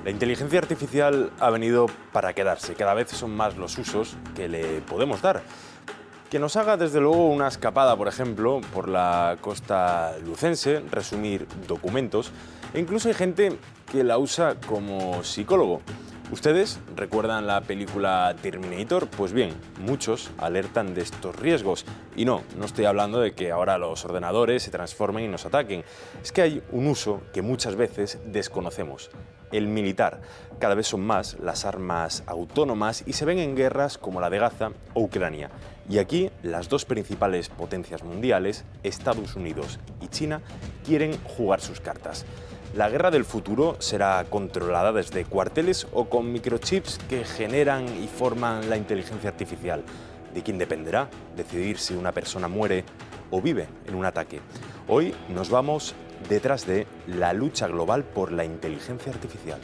La inteligencia artificial ha venido para quedarse. Cada vez son más los usos que le podemos dar. Que nos haga, desde luego, una escapada, por ejemplo, por la costa lucense, resumir documentos, e incluso hay gente que la usa como psicólogo. ¿Ustedes recuerdan la película Terminator? Pues bien, muchos alertan de estos riesgos. Y no estoy hablando de que ahora los ordenadores se transformen y nos ataquen. Es que hay un uso que muchas veces desconocemos: el militar. Cada vez son más las armas autónomas y se ven en guerras como la de Gaza o Ucrania. Y aquí las dos principales potencias mundiales, Estados Unidos y China, quieren jugar sus cartas. La guerra del futuro será controlada desde cuarteles o con microchips que generan y forman la inteligencia artificial. ¿De quién dependerá decidir si una persona muere o vive en un ataque? Hoy nos vamos detrás de la lucha global por la inteligencia artificial.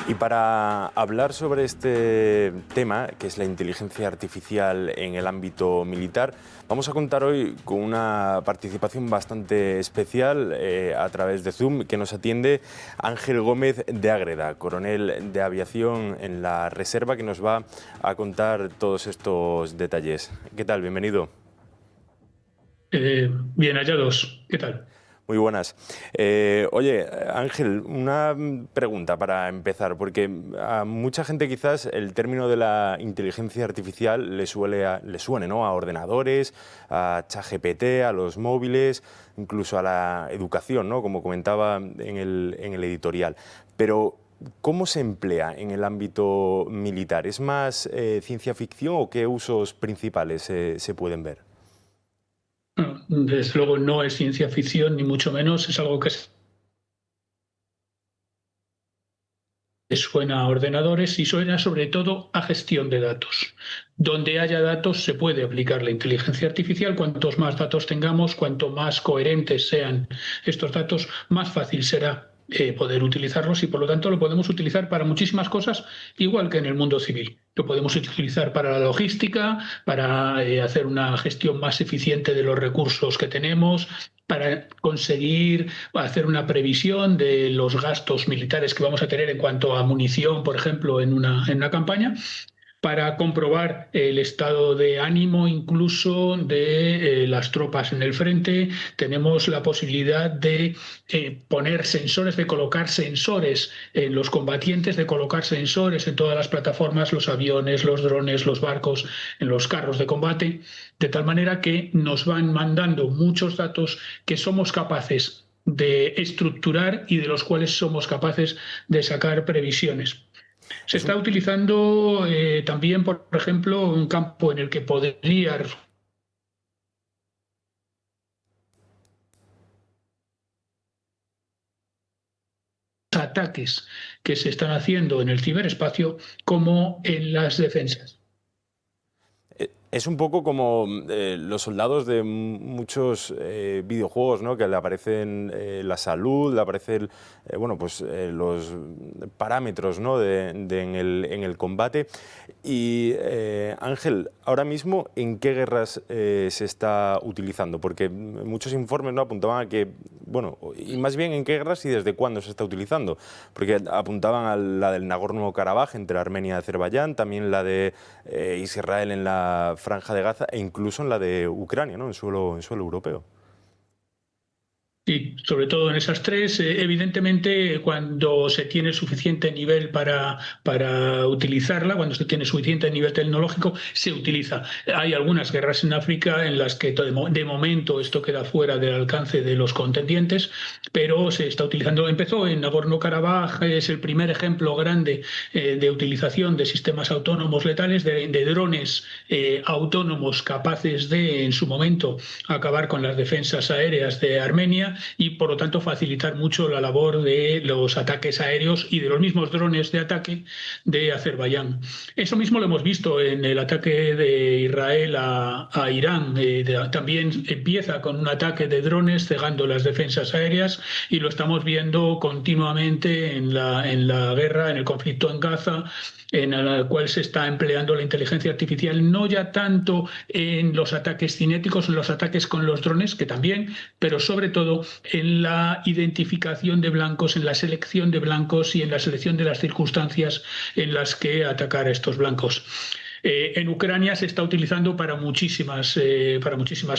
Y para hablar sobre este tema, que es la inteligencia artificial en el ámbito militar, vamos a contar hoy con una participación bastante especial a través de Zoom, que nos atiende Ángel Gómez de Ágreda, coronel de aviación en la Reserva, que nos va a contar todos estos detalles. ¿Qué tal? Bienvenido. Bien hallados. ¿Qué tal? Muy buenas. Oye, Ángel, una pregunta para empezar, porque a mucha gente quizás el término de la inteligencia artificial le suene, ¿no?, a ordenadores, a ChatGPT, a los móviles, incluso a la educación, ¿no?, como comentaba en el editorial. Pero ¿cómo se emplea en el ámbito militar? ¿Es más ciencia ficción o qué usos principales se pueden ver? Bueno, desde luego no es ciencia ficción, ni mucho menos. Es algo que suena a ordenadores y suena sobre todo a gestión de datos. Donde haya datos se puede aplicar la inteligencia artificial. Cuantos más datos tengamos, cuanto más coherentes sean estos datos, más fácil será poder utilizarlos, y por lo tanto lo podemos utilizar para muchísimas cosas, igual que en el mundo civil. Lo podemos utilizar para la logística, para hacer una gestión más eficiente de los recursos que tenemos, para conseguir hacer una previsión de los gastos militares que vamos a tener en cuanto a munición, por ejemplo, en una campaña, para comprobar el estado de ánimo incluso de las tropas en el frente. Tenemos la posibilidad de poner sensores, de colocar sensores en los combatientes, de colocar sensores en todas las plataformas, los aviones, los drones, los barcos, en los carros de combate, de tal manera que nos van mandando muchos datos que somos capaces de estructurar y de los cuales somos capaces de sacar previsiones. Se Es está un, utilizando también, por ejemplo, un campo en el que podría ataques que se están haciendo en el ciberespacio como en las defensas. Es un poco como los soldados de muchos videojuegos, ¿no?, que le aparecen la salud, le aparecen los parámetros, ¿no?, en el combate. Y Ángel, ahora mismo, ¿en qué guerras se está utilizando? Porque muchos informes, ¿no?, apuntaban a que, bueno, y más bien en qué guerras y desde cuándo se está utilizando. Porque apuntaban a la del Nagorno-Karabaj entre Armenia y Azerbaiyán, también la de Israel en la Franja de Gaza e incluso en la de Ucrania, ¿no?, en suelo europeo. Y sobre todo en esas tres, evidentemente, cuando se tiene suficiente nivel para utilizarla, cuando se tiene suficiente nivel tecnológico, se utiliza. Hay algunas guerras en África en las que de momento esto queda fuera del alcance de los contendientes, pero se está utilizando. Empezó en Nagorno-Karabaj, es el primer ejemplo grande de utilización de sistemas autónomos letales, de drones autónomos capaces de, en su momento, acabar con las defensas aéreas de Armenia. Ucrania y, por lo tanto, facilitar mucho la labor de los ataques aéreos y de los mismos drones de ataque de Azerbaiyán. Eso mismo lo hemos visto en el ataque de Israel a Irán. También empieza con un ataque de drones cegando las defensas aéreas y lo estamos viendo continuamente en la guerra, en el conflicto en Gaza, en el cual se está empleando la inteligencia artificial, no ya tanto en los ataques cinéticos, en los ataques con los drones, que también, pero sobre todo en la identificación de blancos, en la selección de blancos y en la selección de las circunstancias en las que atacar a estos blancos. En Ucrania se está utilizando para muchísimas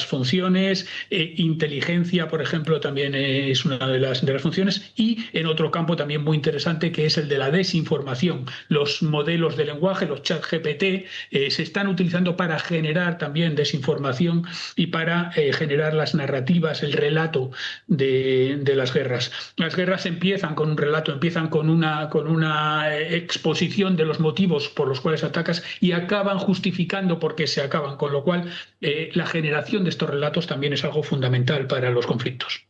funciones. Inteligencia, por ejemplo, también es una de las funciones. Y en otro campo también muy interesante, que es el de la desinformación. Los modelos de lenguaje, los chat GPT, se están utilizando para generar también desinformación y para generar las narrativas, el relato de las guerras. Las guerras empiezan con un relato, empiezan con una exposición de los motivos por los cuales atacas y acaban justificando por qué se acaban, con lo cual la generación de estos relatos también es algo fundamental para los conflictos.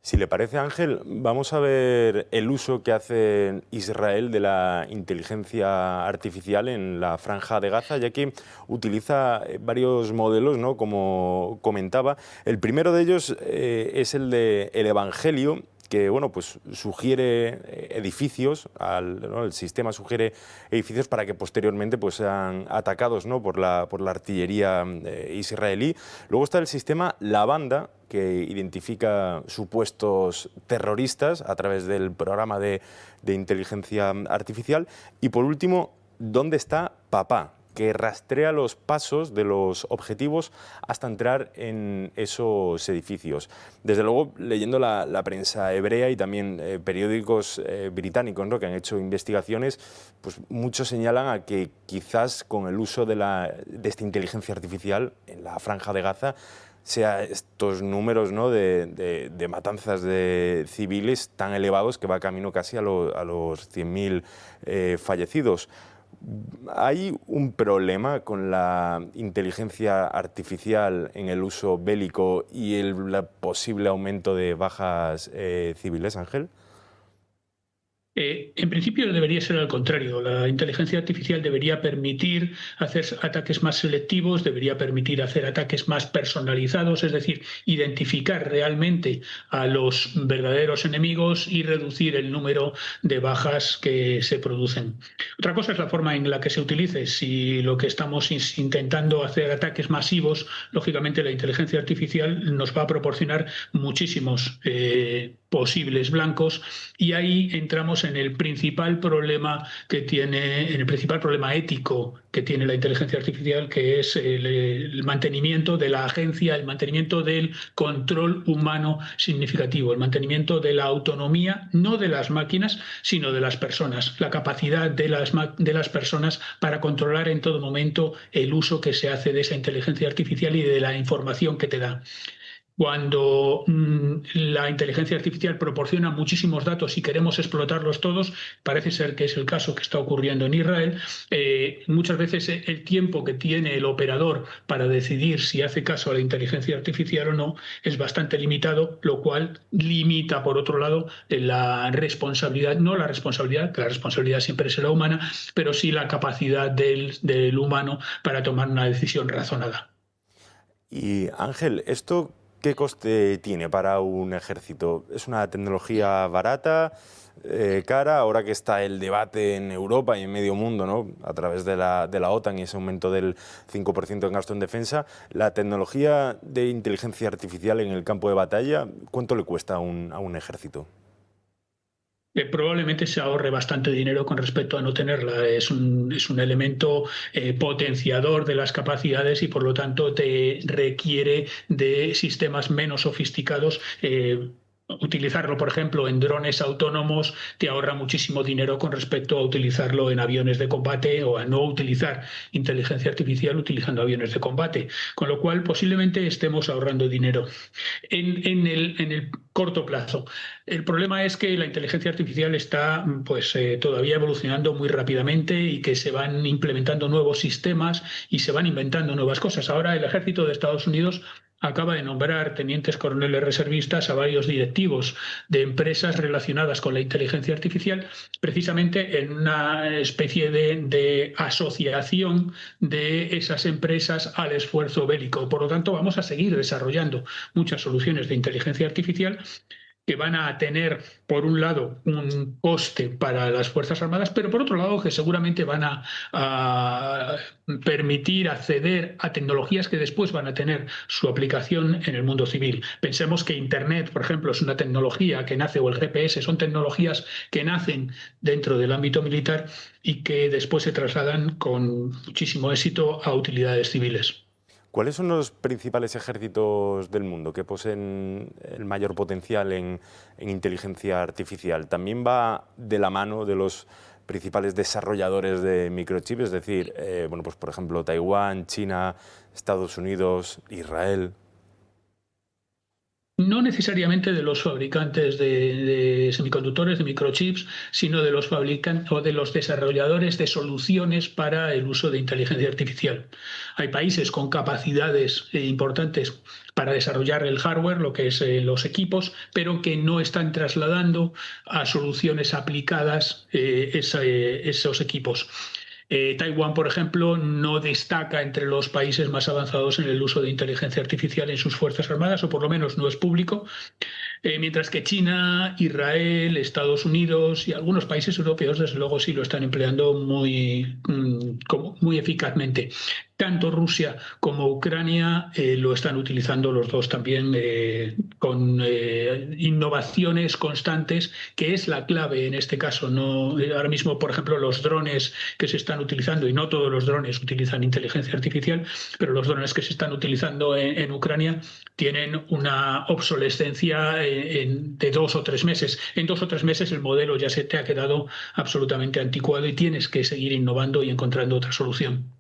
Si le parece, Ángel, vamos a ver el uso que hace Israel de la inteligencia artificial en la Franja de Gaza, ya que utiliza varios modelos, ¿no?, como comentaba. El primero de ellos es el de el Evangelio, que bueno, pues sugiere edificios, ¿no?, el sistema sugiere edificios para que posteriormente pues sean atacados, ¿no?, por la artillería israelí. Luego está el sistema Lavanda, que identifica supuestos terroristas a través del programa de inteligencia artificial. Y por último, ¿dónde está Papá?, que rastrea los pasos de los objetivos hasta entrar en esos edificios. Desde luego, leyendo la prensa hebrea y también periódicos británicos, ¿no?, que han hecho investigaciones, pues muchos señalan a que quizás con el uso de esta inteligencia artificial en la Franja de Gaza sea estos números, ¿no?, de matanzas de civiles tan elevados que va camino casi a los 100.000 fallecidos. ¿Hay un problema con la inteligencia artificial en el uso bélico y el posible aumento de bajas civiles, Ángel? En principio debería ser al contrario. La inteligencia artificial debería permitir hacer ataques más selectivos, debería permitir hacer ataques más personalizados, es decir, identificar realmente a los verdaderos enemigos y reducir el número de bajas que se producen. Otra cosa es la forma en la que se utilice. Si lo que estamos intentando hacer ataques masivos, lógicamente la inteligencia artificial nos va a proporcionar muchísimos posibles blancos y ahí entramos en el principal problema ético que tiene la inteligencia artificial, que es el mantenimiento de la agencia, el mantenimiento del control humano significativo, el mantenimiento de la autonomía, no de las máquinas, sino de las personas, la capacidad de las personas para controlar en todo momento el uso que se hace de esa inteligencia artificial y de la información que te da. Cuando la inteligencia artificial proporciona muchísimos datos y queremos explotarlos todos, parece ser que es el caso que está ocurriendo en Israel, muchas veces el tiempo que tiene el operador para decidir si hace caso a la inteligencia artificial o no es bastante limitado, lo cual limita, por otro lado, la responsabilidad, no la responsabilidad, que la responsabilidad siempre será humana, pero sí la capacidad del humano para tomar una decisión razonada. Y Ángel, ¿esto qué coste tiene para un ejército? ¿Es una tecnología barata, cara? Ahora que está el debate en Europa y en medio mundo, ¿no?, a través de la OTAN y ese aumento del 5% en gasto en defensa, la tecnología de inteligencia artificial en el campo de batalla, ¿cuánto le cuesta a un ejército? Probablemente se ahorre bastante dinero con respecto a no tenerla. Es un elemento potenciador de las capacidades y por lo tanto te requiere de sistemas menos sofisticados. Utilizarlo, por ejemplo, en drones autónomos te ahorra muchísimo dinero con respecto a utilizarlo en aviones de combate o a no utilizar inteligencia artificial utilizando aviones de combate, con lo cual posiblemente estemos ahorrando dinero en el corto plazo. El problema es que la inteligencia artificial está todavía evolucionando muy rápidamente y que se van implementando nuevos sistemas y se van inventando nuevas cosas. Ahora el ejército de Estados Unidos acaba de nombrar tenientes coroneles reservistas a varios directivos de empresas relacionadas con la inteligencia artificial, precisamente en una especie de asociación de esas empresas al esfuerzo bélico. Por lo tanto, vamos a seguir desarrollando muchas soluciones de inteligencia artificial que van a tener, por un lado, un coste para las Fuerzas Armadas, pero por otro lado, que seguramente van a permitir acceder a tecnologías que después van a tener su aplicación en el mundo civil. Pensemos que Internet, por ejemplo, es una tecnología que nace, o el GPS, son tecnologías que nacen dentro del ámbito militar y que después se trasladan con muchísimo éxito a utilidades civiles. ¿Cuáles son los principales ejércitos del mundo que poseen el mayor potencial en inteligencia artificial? ¿También va de la mano de los principales desarrolladores de microchips? Es decir, bueno, pues por ejemplo, Taiwán, China, Estados Unidos, Israel. No necesariamente de los fabricantes de semiconductores, de microchips, sino de los fabricantes o de los desarrolladores de soluciones para el uso de inteligencia artificial. Hay países con capacidades importantes para desarrollar el hardware, lo que es los equipos, pero que no están trasladando a soluciones aplicadas esos equipos. Taiwán, por ejemplo, no destaca entre los países más avanzados en el uso de inteligencia artificial en sus Fuerzas Armadas, o por lo menos no es público, mientras que China, Israel, Estados Unidos y algunos países europeos, desde luego, sí lo están empleando muy eficazmente. Tanto Rusia como Ucrania lo están utilizando los dos también con innovaciones constantes, que es la clave en este caso. No, ahora mismo, por ejemplo, los drones que se están utilizando, y no todos los drones utilizan inteligencia artificial, pero los drones que se están utilizando en Ucrania tienen una obsolescencia de 2 o 3 meses. En 2 o 3 meses el modelo ya se te ha quedado absolutamente anticuado y tienes que seguir innovando y encontrando otra solución.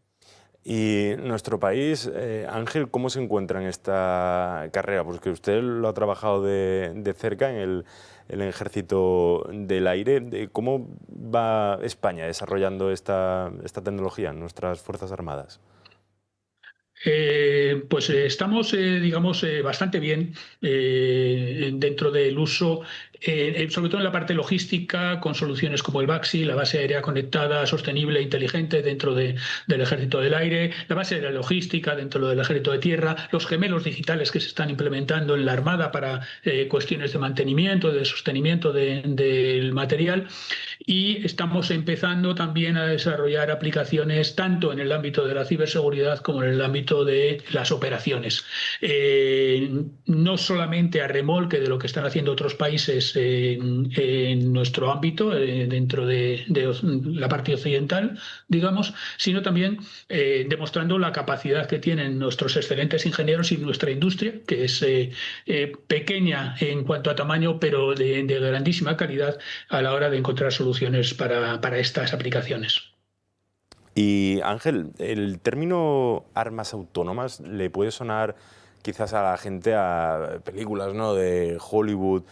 Y nuestro país, Ángel, ¿cómo se encuentra en esta carrera? Porque usted lo ha trabajado de cerca en el Ejército del Aire. ¿Cómo va España desarrollando esta tecnología en nuestras Fuerzas Armadas? Pues estamos, digamos, bastante bien dentro del uso, sobre todo en la parte logística, con soluciones como el BAXI, la base aérea conectada, sostenible e inteligente del Ejército del Aire, la base aérea logística dentro del Ejército de Tierra, los gemelos digitales que se están implementando en la Armada para cuestiones de mantenimiento, de sostenimiento del material. Y estamos empezando también a desarrollar aplicaciones tanto en el ámbito de la ciberseguridad como en el ámbito de las operaciones. No solamente a remolque de lo que están haciendo otros países en nuestro ámbito, dentro de la parte occidental, digamos, sino también demostrando la capacidad que tienen nuestros excelentes ingenieros y nuestra industria, que es pequeña en cuanto a tamaño, pero de grandísima calidad a la hora de encontrar soluciones para estas aplicaciones. Y Ángel, el término armas autónomas le puede sonar quizás a la gente a películas, ¿no?, de Hollywood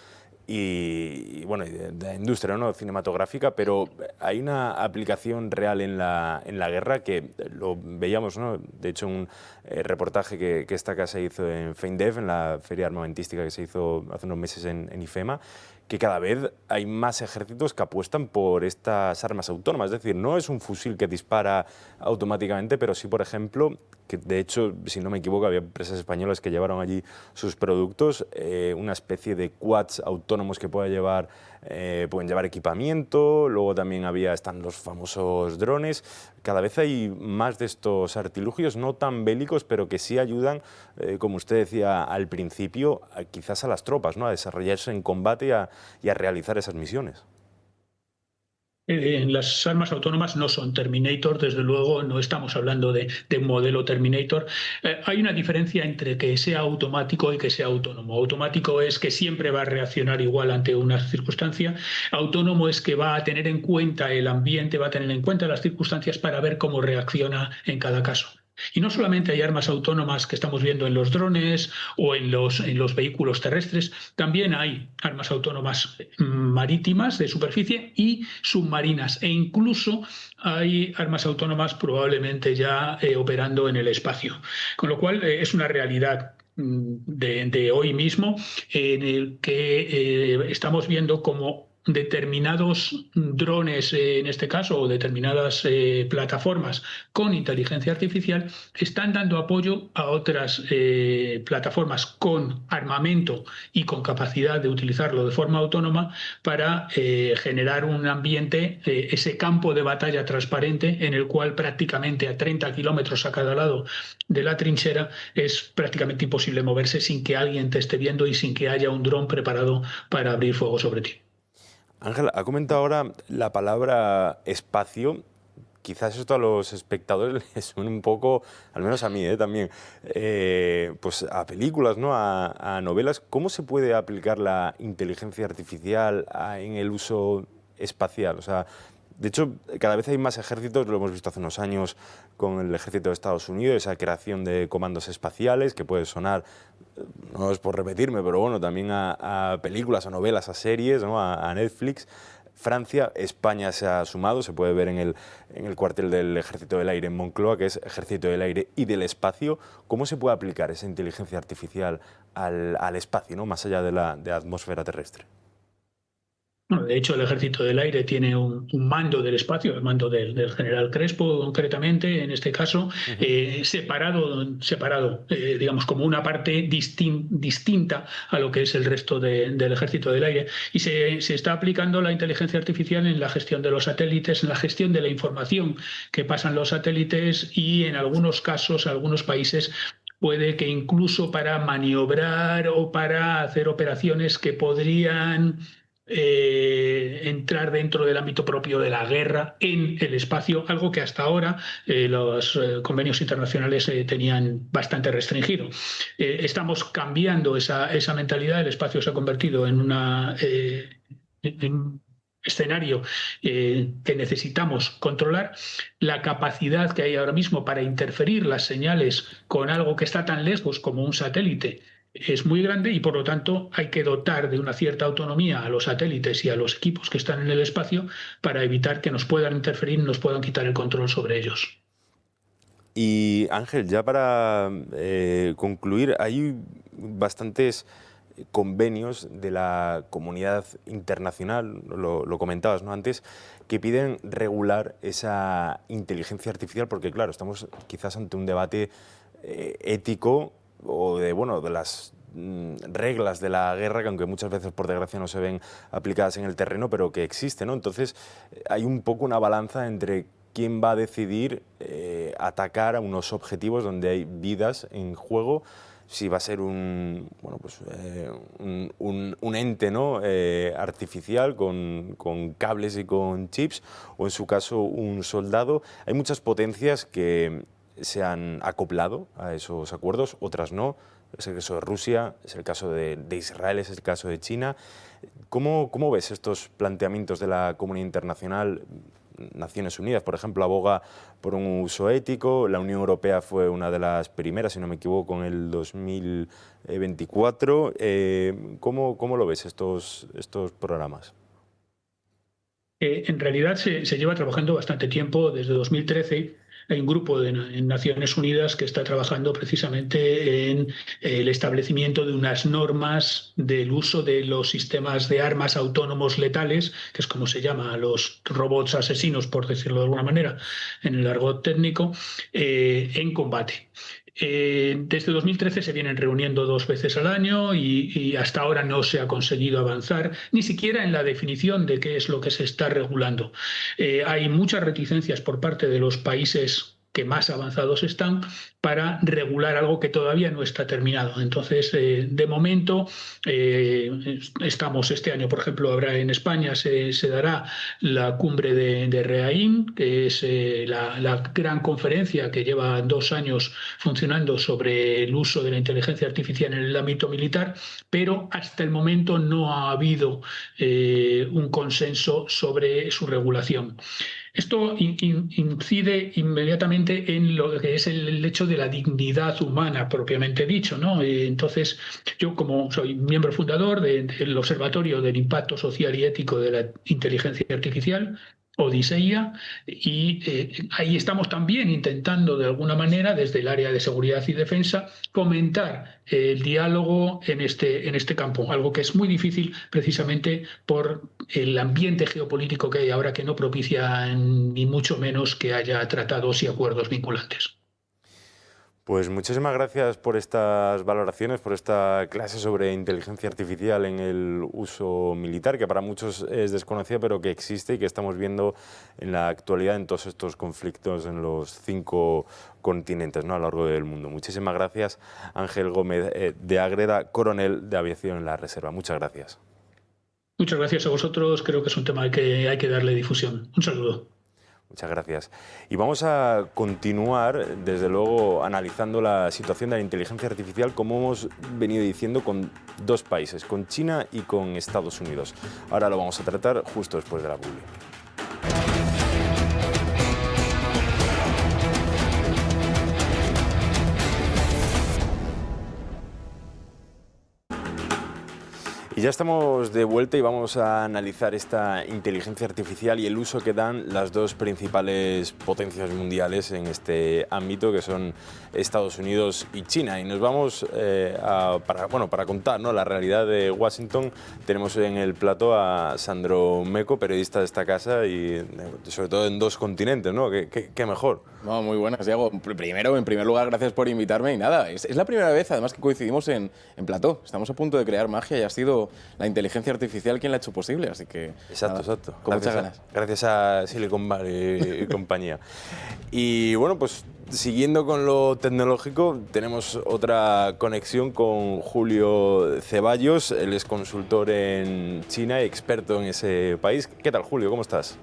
bueno, y de la industria, ¿no?, cinematográfica, pero hay una aplicación real en la guerra que lo veíamos, ¿no? De hecho, un reportaje que esta casa hizo en FEINDEF, en la feria armamentística que se hizo hace unos meses en IFEMA, que cada vez hay más ejércitos que apuestan por estas armas autónomas. Es decir, no es un fusil que dispara automáticamente, pero sí, por ejemplo, que de hecho, si no me equivoco, había empresas españolas que llevaron allí sus productos, una especie de quads autónomos que pueden llevar equipamiento. Luego también están los famosos drones. Cada vez hay más de estos artilugios, no tan bélicos, pero que sí ayudan, como usted decía al principio, quizás a las tropas, ¿no?, a desarrollarse en combate y a realizar esas misiones. Las armas autónomas no son Terminator, desde luego no estamos hablando de un modelo Terminator. Hay una diferencia entre que sea automático y que sea autónomo. Automático es que siempre va a reaccionar igual ante una circunstancia. Autónomo es que va a tener en cuenta el ambiente, va a tener en cuenta las circunstancias para ver cómo reacciona en cada caso. Y no solamente hay armas autónomas que estamos viendo en los drones o en los vehículos terrestres, también hay armas autónomas marítimas de superficie y submarinas, e incluso hay armas autónomas probablemente ya operando en el espacio. Con lo cual es una realidad de hoy mismo, en el que estamos viendo como determinados drones, en este caso, o determinadas plataformas con inteligencia artificial, están dando apoyo a otras plataformas con armamento y con capacidad de utilizarlo de forma autónoma para generar un ambiente, ese campo de batalla transparente en el cual prácticamente a 30 kilómetros a cada lado de la trinchera es prácticamente imposible moverse sin que alguien te esté viendo y sin que haya un dron preparado para abrir fuego sobre ti. Ángel, ha comentado ahora la palabra espacio. Quizás esto a los espectadores les suene un poco, al menos a mí también, pues a películas, ¿no? A novelas. ¿Cómo se puede aplicar la inteligencia artificial en el uso espacial? O sea, de hecho, cada vez hay más ejércitos, lo hemos visto hace unos años con el ejército de Estados Unidos, esa creación de comandos espaciales, que puede sonar, no es por repetirme, pero bueno, también a películas, a novelas, a series, ¿no? A Netflix. Francia, España se ha sumado, se puede ver en el cuartel del Ejército del Aire en Moncloa, que es Ejército del Aire y del Espacio. ¿Cómo se puede aplicar esa inteligencia artificial al espacio, ¿no? Más allá de la atmósfera terrestre? Bueno, de hecho, el Ejército del Aire tiene un mando del espacio, el mando del general Crespo, concretamente, en este caso, separado, digamos, como una parte distinta a lo que es el resto del Ejército del Aire. Y se está aplicando la inteligencia artificial en la gestión de los satélites, en la gestión de la información que pasan los satélites y, en algunos casos, algunos países, puede que incluso para maniobrar o para hacer operaciones que podrían entrar dentro del ámbito propio de la guerra en el espacio, algo que hasta ahora los convenios internacionales tenían bastante restringido. Estamos cambiando esa mentalidad, el espacio se ha convertido en un escenario que necesitamos controlar. La capacidad que hay ahora mismo para interferir las señales con algo que está tan lejos como un satélite es muy grande y por lo tanto hay que dotar de una cierta autonomía a los satélites y a los equipos que están en el espacio para evitar que nos puedan interferir y nos puedan quitar el control sobre ellos. Y Ángel, ya para concluir, hay bastantes convenios de la comunidad internacional, lo comentabas, ¿no? Antes, que piden regular esa inteligencia artificial porque, claro, estamos quizás ante un debate ético o de las reglas de la guerra, que aunque muchas veces por desgracia no se ven aplicadas en el terreno, pero que existen, ¿no? Entonces hay un poco una balanza entre quién va a decidir atacar a unos objetivos donde hay vidas en juego, si va a ser un ente, ¿no? Artificial con cables y con chips, o en su caso un soldado. Hay muchas potencias que se han acoplado a esos acuerdos, otras no. Es el caso de Rusia, es el caso de Israel, es el caso de China. ¿Cómo ves estos planteamientos de la comunidad internacional? Naciones Unidas, por ejemplo, aboga por un uso ético. La Unión Europea fue una de las primeras, si no me equivoco, en el 2024. ¿Cómo lo ves estos programas? En realidad se lleva trabajando bastante tiempo, desde 2013. Hay un grupo en Naciones Unidas que está trabajando precisamente en el establecimiento de unas normas del uso de los sistemas de armas autónomos letales, que es como se llama a los robots asesinos, por decirlo de alguna manera, en el argot técnico, en combate. Desde 2013 se vienen reuniendo 2 veces al año y hasta ahora no se ha conseguido avanzar, ni siquiera en la definición de qué es lo que se está regulando. Hay muchas reticencias por parte de los países que más avanzados están para regular algo que todavía no está terminado. Entonces, de momento, estamos este año, por ejemplo, habrá en España, se dará la cumbre de Reaín, que es la gran conferencia que lleva 2 años funcionando sobre el uso de la inteligencia artificial en el ámbito militar, pero hasta el momento no ha habido un consenso sobre su regulación. Esto incide inmediatamente en lo que es el hecho de la dignidad humana propiamente dicho, ¿no? Entonces, yo como soy miembro fundador del Observatorio del Impacto Social y Ético de la Inteligencia Artificial, Odisea, y ahí estamos también intentando de alguna manera desde el área de seguridad y defensa fomentar el diálogo en este campo, algo que es muy difícil precisamente por el ambiente geopolítico que hay ahora, que no propicia ni mucho menos que haya tratados y acuerdos vinculantes. Pues muchísimas gracias por estas valoraciones, por esta clase sobre inteligencia artificial en el uso militar, que para muchos es desconocida, pero que existe y que estamos viendo en la actualidad en todos estos conflictos en los 5 continentes, ¿no?, a lo largo del mundo. Muchísimas gracias, Ángel Gómez de Ágreda, coronel de aviación en la Reserva. Muchas gracias. Muchas gracias a vosotros, creo que es un tema al que hay que darle difusión. Un saludo. Muchas gracias. Y vamos a continuar, desde luego, analizando la situación de la inteligencia artificial, como hemos venido diciendo, con 2 países, con China y con Estados Unidos. Ahora lo vamos a tratar justo después de la publi. Y ya estamos de vuelta y vamos a analizar esta inteligencia artificial y el uso que dan las 2 principales potencias mundiales en este ámbito, que son Estados Unidos y China. Y nos vamos para contar, ¿no?, la realidad de Washington. Tenemos en el plató a Sandro Meco, periodista de esta casa y sobre todo en 2 continentes, ¿no? ¿Qué mejor? No, muy buenas, Diego. Primero, en primer lugar, gracias por invitarme. Y nada, es la primera vez, además, que coincidimos en plató. Estamos a punto de crear magia y ha sido la inteligencia artificial quien la ha hecho posible, así que... Exacto. Con muchas ganas. Gracias a Silicon Valley y compañía. Y bueno, pues siguiendo con lo tecnológico, tenemos otra conexión con Julio Ceballos. Él es consultor en China y experto en ese país. ¿Qué tal, Julio? ¿Cómo estás?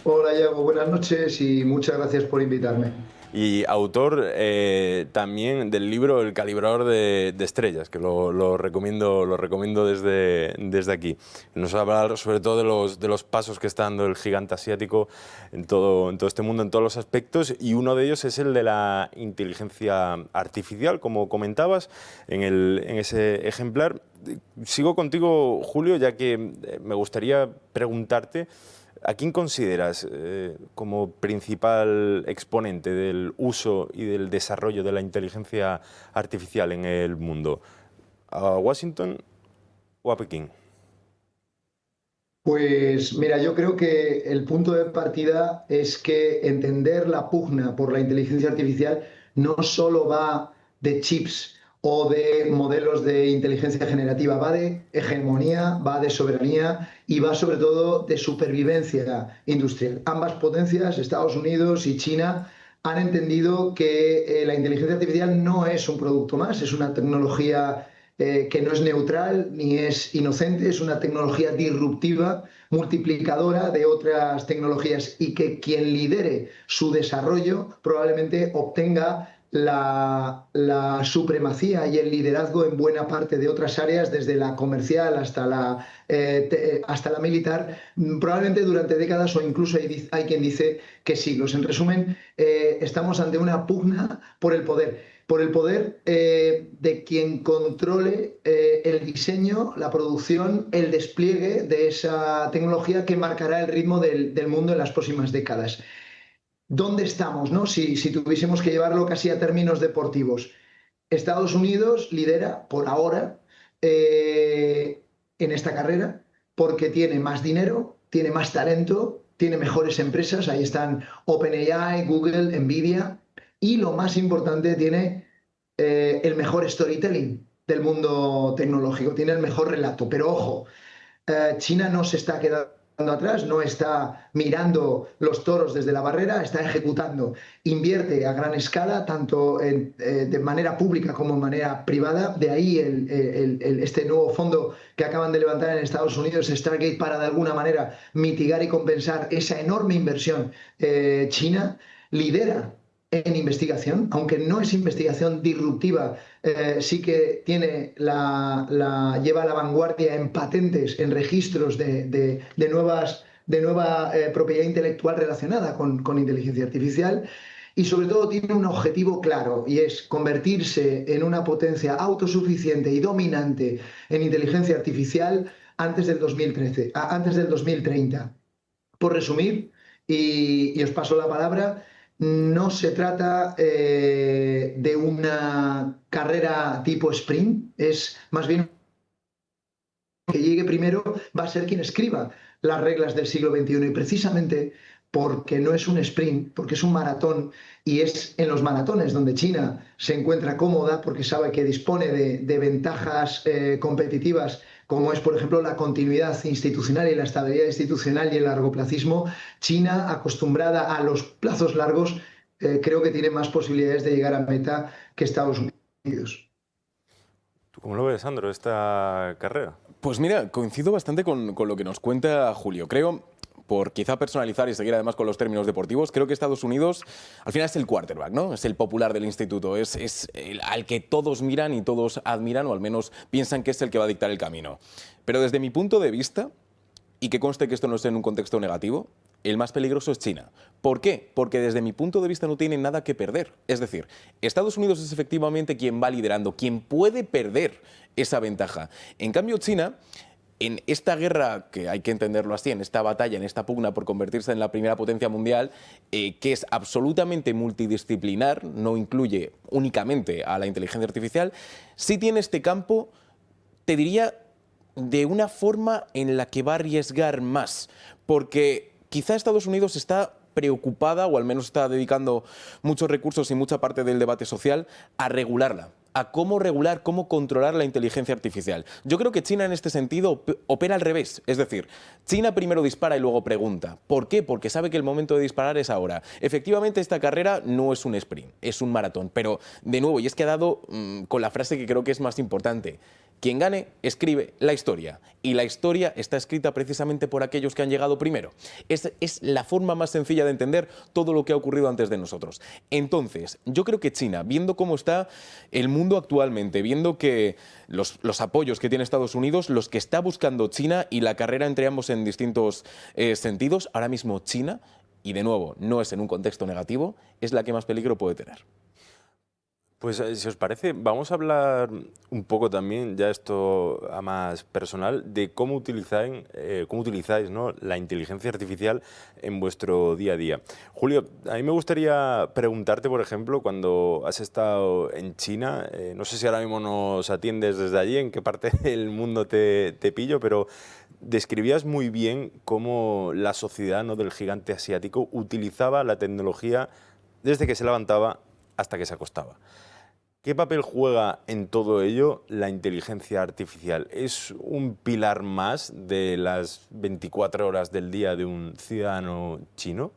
Hola, Iago, buenas noches y muchas gracias por invitarme. Y autor también del libro El calibrador de estrellas, que lo recomiendo desde aquí. Nos va a hablar sobre todo de los pasos que está dando el gigante asiático en todo este mundo, en todos los aspectos, y uno de ellos es el de la inteligencia artificial, como comentabas en ese ejemplar. Sigo contigo, Julio, ya que me gustaría preguntarte: ¿a quién consideras como principal exponente del uso y del desarrollo de la inteligencia artificial en el mundo? ¿A Washington o a Pekín? Pues mira, yo creo que el punto de partida es que entender la pugna por la inteligencia artificial no solo va de chips o de modelos de inteligencia generativa, va de hegemonía, va de soberanía y va sobre todo de supervivencia industrial. Ambas potencias, Estados Unidos y China, han entendido que la inteligencia artificial no es un producto más, es una tecnología que no es neutral ni es inocente, es una tecnología disruptiva, multiplicadora de otras tecnologías, y que quien lidere su desarrollo probablemente obtenga la supremacía y el liderazgo en buena parte de otras áreas, desde la comercial hasta la militar, probablemente durante décadas, o incluso hay quien dice que siglos. En resumen, estamos ante una pugna por el poder de quien controle el diseño, la producción, el despliegue de esa tecnología que marcará el ritmo del mundo en las próximas décadas. ¿Dónde estamos, no? Si tuviésemos que llevarlo casi a términos deportivos. Estados Unidos lidera por ahora en esta carrera porque tiene más dinero, tiene más talento, tiene mejores empresas. Ahí están OpenAI, Google, Nvidia, y lo más importante, tiene el mejor storytelling del mundo tecnológico, tiene el mejor relato. Pero ojo, China no se está quedando atrás, no está mirando los toros desde la barrera, está ejecutando, invierte a gran escala, tanto de manera pública como de manera privada. De ahí este nuevo fondo que acaban de levantar en Estados Unidos, Stargate, para de alguna manera mitigar y compensar esa enorme inversión. China lidera en investigación, aunque no es investigación disruptiva, sí que lleva a la vanguardia en patentes, en registros de nueva propiedad intelectual relacionada con inteligencia artificial. Y sobre todo tiene un objetivo claro, y es convertirse en una potencia autosuficiente y dominante en inteligencia artificial antes del 2030. por resumir, y os paso la palabra, no se trata de una carrera tipo sprint, es más bien que llegue primero va a ser quien escriba las reglas del siglo XXI y precisamente porque no es un sprint, porque es un maratón y es en los maratones donde China se encuentra cómoda porque sabe que dispone de ventajas competitivas como es, por ejemplo, la continuidad institucional y la estabilidad institucional y el largoplacismo. China, acostumbrada a los plazos largos, creo que tiene más posibilidades de llegar a meta que Estados Unidos. ¿Tú cómo lo ves, Sandro, esta carrera? Pues mira, coincido bastante con lo que nos cuenta Julio. Creo, por quizá personalizar y seguir además con los términos deportivos, creo que Estados Unidos al final es el quarterback, ¿no? Es el popular del instituto, es el al que todos miran y todos admiran, o al menos piensan que es el que va a dictar el camino. Pero desde mi punto de vista, y que conste que esto no es en un contexto negativo, el más peligroso es China. ¿Por qué? Porque desde mi punto de vista no tiene nada que perder. Es decir, Estados Unidos es efectivamente quien va liderando, quien puede perder esa ventaja. En cambio, China, en esta guerra, que hay que entenderlo así, en esta batalla, en esta pugna por convertirse en la primera potencia mundial, que es absolutamente multidisciplinar, no incluye únicamente a la inteligencia artificial, sí tiene este campo, te diría, de una forma en la que va a arriesgar más, porque quizá Estados Unidos está preocupada, o al menos está dedicando muchos recursos y mucha parte del debate social a regularla, a cómo regular, cómo controlar la inteligencia artificial. Yo creo que China en este sentido opera al revés, es decir, China primero dispara y luego pregunta. ¿Por qué? Porque sabe que el momento de disparar es ahora. Efectivamente, esta carrera no es un sprint, es un maratón, pero de nuevo, y es que ha dado con la frase que creo que es más importante: quien gane, escribe la historia. Y la historia está escrita precisamente por aquellos que han llegado primero. Es la forma más sencilla de entender todo lo que ha ocurrido antes de nosotros. Entonces, yo creo que China, viendo cómo está el mundo actualmente, viendo que los apoyos que tiene Estados Unidos, los que está buscando China y la carrera entre ambos en distintos sentidos, ahora mismo China, y de nuevo, no es en un contexto negativo, es la que más peligro puede tener. Pues si os parece, vamos a hablar un poco también, ya esto a más personal, de cómo utilizáis, ¿no?, la inteligencia artificial en vuestro día a día. Julio, a mí me gustaría preguntarte, por ejemplo, cuando has estado en China, no sé si ahora mismo nos atiendes desde allí, en qué parte del mundo te pillo, pero describías muy bien cómo la sociedad, ¿no?, del gigante asiático utilizaba la tecnología desde que se levantaba hasta que se acostaba. ¿Qué papel juega en todo ello la inteligencia artificial? ¿Es un pilar más de las 24 horas del día de un ciudadano chino?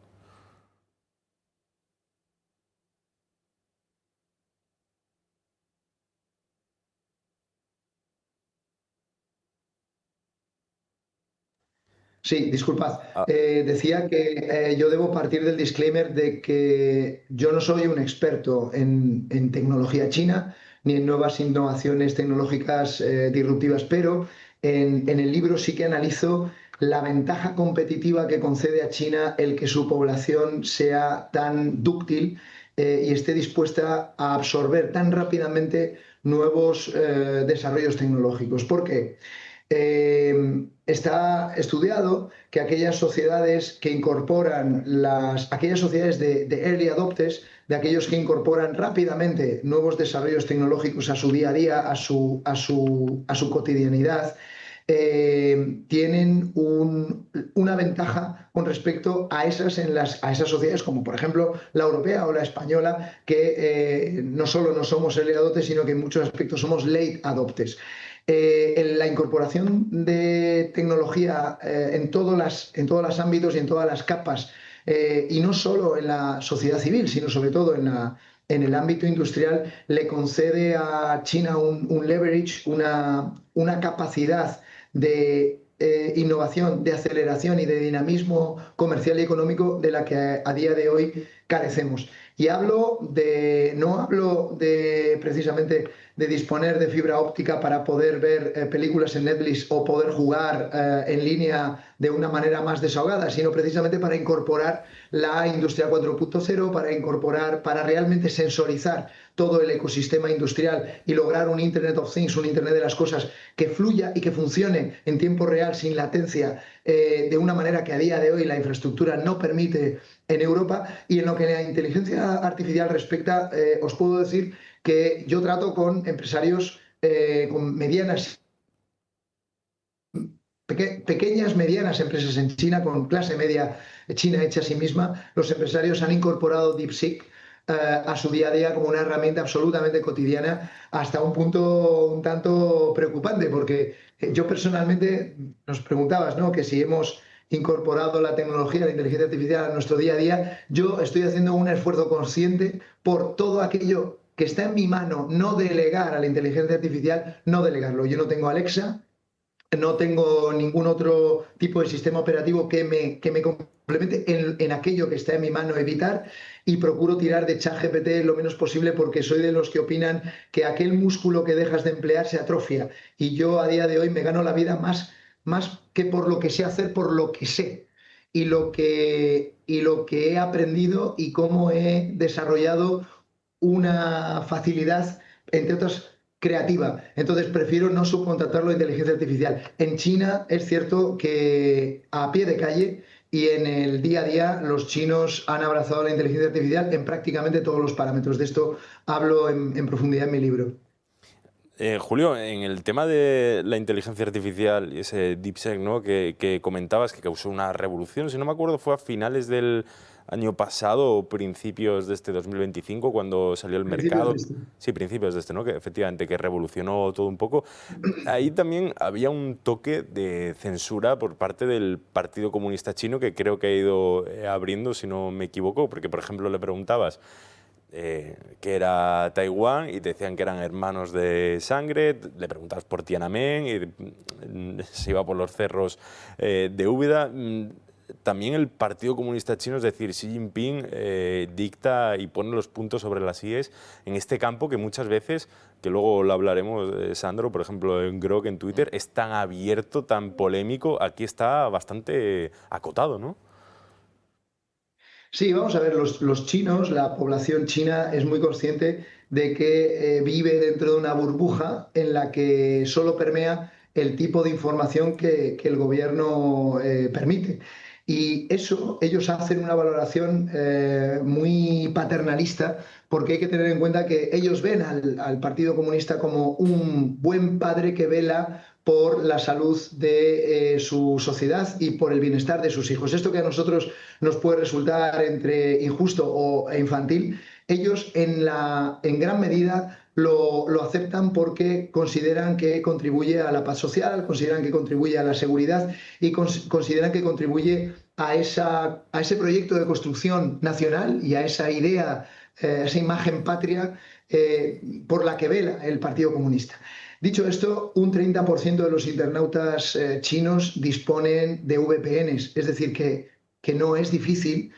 Sí, disculpad. Ah, Decía que yo debo partir del disclaimer de que yo no soy un experto en tecnología china ni en nuevas innovaciones tecnológicas disruptivas, pero en el libro sí que analizo la ventaja competitiva que concede a China el que su población sea tan dúctil y esté dispuesta a absorber tan rápidamente nuevos desarrollos tecnológicos. ¿Por qué? Está estudiado que aquellas sociedades que incorporan aquellas sociedades de early adopters, de aquellos que incorporan rápidamente nuevos desarrollos tecnológicos a su día a día, a su cotidianidad, tienen una ventaja con respecto a esas sociedades, como por ejemplo la europea o la española, que no solo no somos early adopters, sino que en muchos aspectos somos late adopters. En la incorporación de tecnología en todos los ámbitos y en todas las capas, y no solo en la sociedad civil, sino sobre todo en el ámbito industrial, le concede a China un leverage, una capacidad de innovación, de aceleración y de dinamismo comercial y económico de la que a día de hoy carecemos. Y no hablo de precisamente de disponer de fibra óptica para poder ver películas en Netflix o poder jugar en línea de una manera más desahogada, sino precisamente para incorporar la industria 4.0, para realmente sensorizar todo el ecosistema industrial y lograr un Internet of Things, un Internet de las cosas que fluya y que funcione en tiempo real sin latencia, de una manera que a día de hoy la infraestructura no permite en Europa. Y en lo que a la inteligencia artificial respecta, os puedo decir que yo trato con empresarios con pequeñas, medianas empresas en China, con clase media china hecha a sí misma. Los empresarios han incorporado DeepSeek a su día a día como una herramienta absolutamente cotidiana, hasta un punto un tanto preocupante, porque yo personalmente, nos preguntabas, ¿no?, que si hemos incorporado la tecnología, la inteligencia artificial a nuestro día a día. Yo estoy haciendo un esfuerzo consciente por todo aquello que está en mi mano, no delegar a la inteligencia artificial, no delegarlo. Yo no tengo Alexa, no tengo ningún otro tipo de sistema operativo que me complemente en aquello que está en mi mano evitar, y procuro tirar de ChatGPT lo menos posible, porque soy de los que opinan que aquel músculo que dejas de emplear se atrofia, y yo a día de hoy me gano la vida más que por lo que sé hacer, por lo que sé y lo que he aprendido y cómo he desarrollado una facilidad, entre otras, creativa. Entonces prefiero no subcontratarlo a inteligencia artificial. En China es cierto que a pie de calle y en el día a día los chinos han abrazado la inteligencia artificial en prácticamente todos los parámetros. De esto hablo en profundidad en mi libro. Julio, en el tema de la inteligencia artificial y ese DeepSeek, ¿no?, que comentabas que causó una revolución, si no me acuerdo fue a finales del año pasado o principios de este 2025 cuando salió al Principios de mercado. esto. Sí, principios de este, ¿no?, que efectivamente que revolucionó todo un poco. Ahí también había un toque de censura por parte del Partido Comunista Chino, que creo que ha ido abriendo, si no me equivoco, porque por ejemplo le preguntabas que era Taiwán y te decían que eran hermanos de sangre, le preguntabas por Tiananmen y se iba por los cerros de Úbeda. También el Partido Comunista Chino, es decir, Xi Jinping, dicta y pone los puntos sobre las IES en este campo que muchas veces, que luego lo hablaremos, Sandro, por ejemplo, en Grok, en Twitter, es tan abierto, tan polémico, aquí está bastante acotado, ¿no? Sí, vamos a ver, los chinos, la población china es muy consciente de que vive dentro de una burbuja en la que solo permea el tipo de información que el gobierno permite. Y eso, ellos hacen una valoración muy paternalista, porque hay que tener en cuenta que ellos ven al Partido Comunista como un buen padre que vela por la salud de su sociedad y por el bienestar de sus hijos. Esto que a nosotros nos puede resultar entre injusto e infantil, ellos en gran medida lo aceptan, porque consideran que contribuye a la paz social, consideran que contribuye a la seguridad y consideran que contribuye a ese proyecto de construcción nacional y a esa idea, esa imagen patria por la que vela el Partido Comunista. Dicho esto, un 30% de los internautas chinos disponen de VPNs, es decir, que no es difícil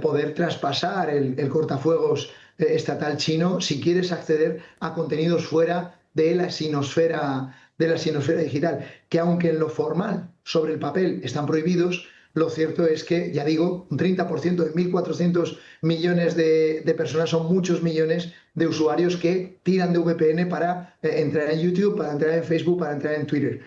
poder traspasar el cortafuegos estatal chino si quieres acceder a contenidos fuera de la sinosfera digital, que aunque en lo formal, sobre el papel, están prohibidos. Lo cierto es que, ya digo, un 30% de 1.400 millones de personas, son muchos millones de usuarios que tiran de VPN para entrar en YouTube, para entrar en Facebook, para entrar en Twitter.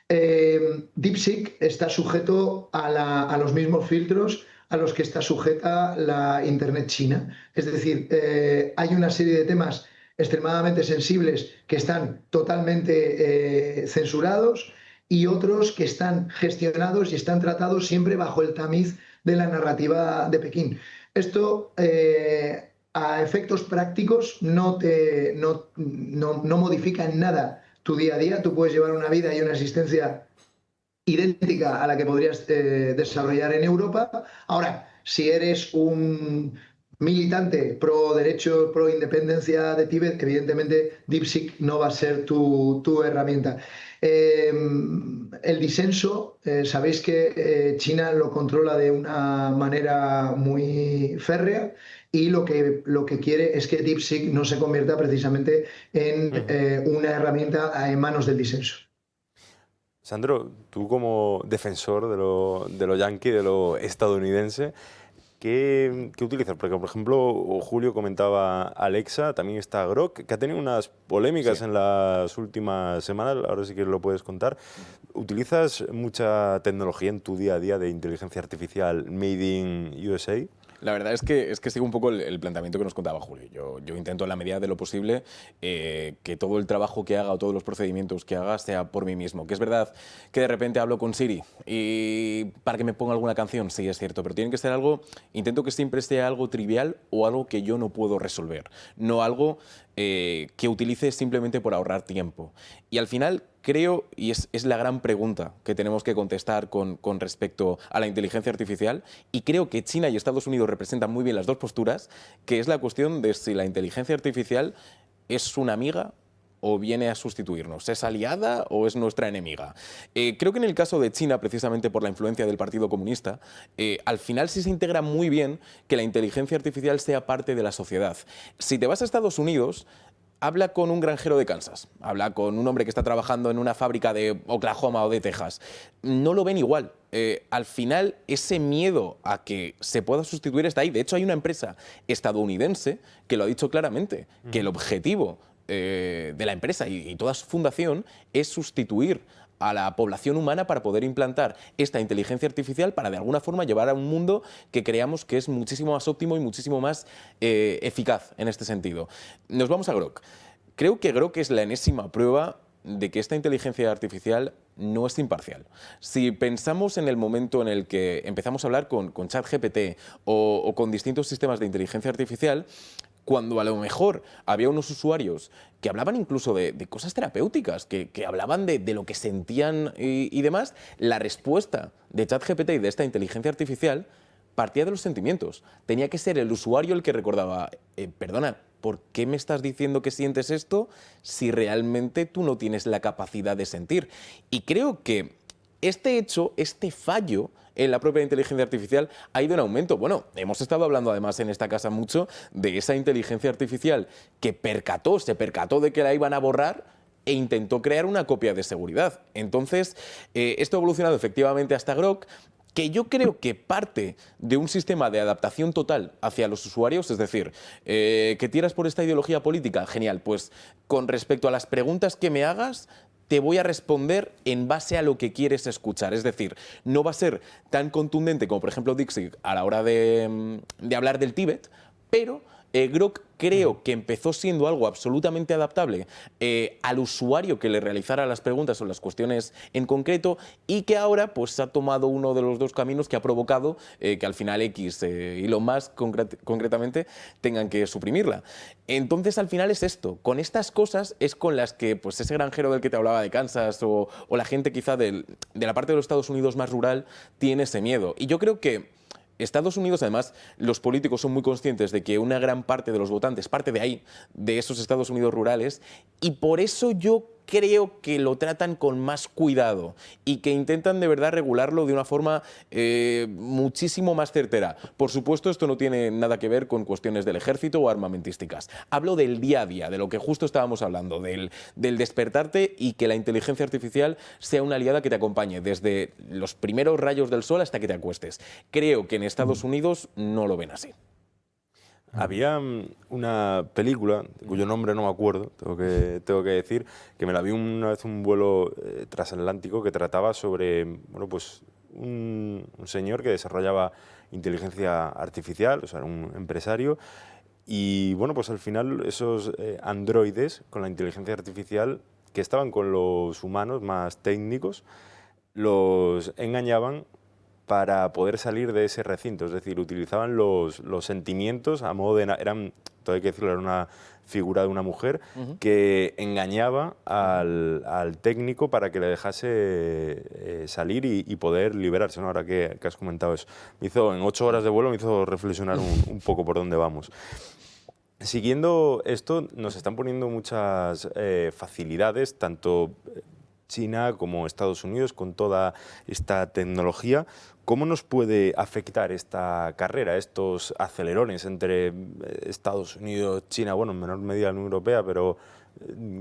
DeepSeek está sujeto a los mismos filtros a los que está sujeta la Internet china. Es decir, hay una serie de temas extremadamente sensibles que están totalmente censurados, y otros que están gestionados y están tratados siempre bajo el tamiz de la narrativa de Pekín. Esto, a efectos prácticos, no modifica en nada tu día a día. Tú puedes llevar una vida y una existencia idéntica a la que podrías desarrollar en Europa. Ahora, si eres un militante pro derechos, pro independencia de Tíbet, evidentemente DeepSeek no va a ser tu herramienta. el disenso, sabéis que China lo controla de una manera muy férrea y lo que quiere es que DeepSeek no se convierta precisamente en una herramienta en manos del disenso. Sandro, tú como defensor de lo yanqui, de lo estadounidense, ¿qué utilizas? Porque, por ejemplo, Julio comentaba Alexa, también está Grok, que ha tenido unas polémicas en las últimas semanas, ahora sí que lo puedes contar. ¿Utilizas mucha tecnología en tu día a día de inteligencia artificial made in USA? La verdad es que sigo un poco el planteamiento que nos contaba Julio. Yo intento en la medida de lo posible que todo el trabajo que haga o todos los procedimientos que haga sea por mí mismo. Que es verdad que de repente hablo con Siri y para que me ponga alguna canción, sí es cierto, pero tiene que ser algo, intento que siempre sea algo trivial o algo que yo no puedo resolver, no algo que utilice simplemente por ahorrar tiempo. Y al final creo, y es la gran pregunta que tenemos que contestar con respecto a la inteligencia artificial, y creo que China y Estados Unidos representan muy bien las dos posturas, que es la cuestión de si la inteligencia artificial es una amiga o viene a sustituirnos, ¿es aliada o es nuestra enemiga? Creo que en el caso de China, precisamente por la influencia del Partido Comunista, al final sí se integra muy bien que la inteligencia artificial sea parte de la sociedad. Si te vas a Estados Unidos, habla con un granjero de Kansas, habla con un hombre que está trabajando en una fábrica de Oklahoma o de Texas. No lo ven igual. Al final, ese miedo a que se pueda sustituir está ahí. De hecho, hay una empresa estadounidense que lo ha dicho claramente, que el objetivo de la empresa y toda su fundación es sustituir a la población humana para poder implantar esta inteligencia artificial para de alguna forma llevar a un mundo que creamos que es muchísimo más óptimo y muchísimo más eficaz en este sentido. Nos vamos a Grok. Creo que Grok es la enésima prueba de que esta inteligencia artificial no es imparcial. Si pensamos en el momento en el que empezamos a hablar con ChatGPT o con distintos sistemas de inteligencia artificial, cuando a lo mejor había unos usuarios que hablaban incluso de cosas terapéuticas, que hablaban de lo que sentían y demás, la respuesta de ChatGPT y de esta inteligencia artificial partía de los sentimientos. Tenía que ser el usuario el que recordaba, perdona, ¿por qué me estás diciendo que sientes esto si realmente tú no tienes la capacidad de sentir? Y creo que este hecho, este fallo en la propia inteligencia artificial ha ido en aumento. Bueno, hemos estado hablando además en esta casa mucho de esa inteligencia artificial que se percató de que la iban a borrar e intentó crear una copia de seguridad. Entonces, esto ha evolucionado efectivamente hasta Grok, que yo creo que parte de un sistema de adaptación total hacia los usuarios, es decir, que tiras por esta ideología política, genial, pues con respecto a las preguntas que me hagas, te voy a responder en base a lo que quieres escuchar. Es decir, no va a ser tan contundente como, por ejemplo, DeepSeek a la hora de hablar del Tíbet, pero Grok creo que empezó siendo algo absolutamente adaptable al usuario que le realizara las preguntas o las cuestiones en concreto y que ahora pues ha tomado uno de los dos caminos que ha provocado que al final X y lo más concretamente tengan que suprimirla. Entonces al final es esto, con estas cosas es con las que pues ese granjero del que te hablaba de Kansas o la gente quizá de la parte de los Estados Unidos más rural tiene ese miedo. Y yo creo que Estados Unidos, además, los políticos son muy conscientes de que una gran parte de los votantes parte de ahí, de esos Estados Unidos rurales, y por eso yo creo que lo tratan con más cuidado y que intentan de verdad regularlo de una forma muchísimo más certera. Por supuesto, esto no tiene nada que ver con cuestiones del ejército o armamentísticas. Hablo del día a día, de lo que justo estábamos hablando, del despertarte y que la inteligencia artificial sea una aliada que te acompañe desde los primeros rayos del sol hasta que te acuestes. Creo que en Estados Unidos no lo ven así. Había una película, cuyo nombre no me acuerdo, tengo que decir, que me la vi una vez en un vuelo transatlántico que trataba sobre bueno, pues un señor que desarrollaba inteligencia artificial, o sea, era un empresario, y bueno, pues al final esos androides con la inteligencia artificial que estaban con los humanos más técnicos, los engañaban para poder salir de ese recinto, es decir, utilizaban los sentimientos a modo de... todo hay que decirlo, era una figura de una mujer que engañaba al técnico para que le dejase salir y poder liberarse, ¿no? Ahora que has comentado eso. En 8 horas de vuelo me hizo reflexionar un poco por dónde vamos. Siguiendo esto, nos están poniendo muchas facilidades, tanto China como Estados Unidos con toda esta tecnología. ¿Cómo nos puede afectar esta carrera, estos acelerones entre Estados Unidos, China, bueno, en menor medida la Unión Europea, pero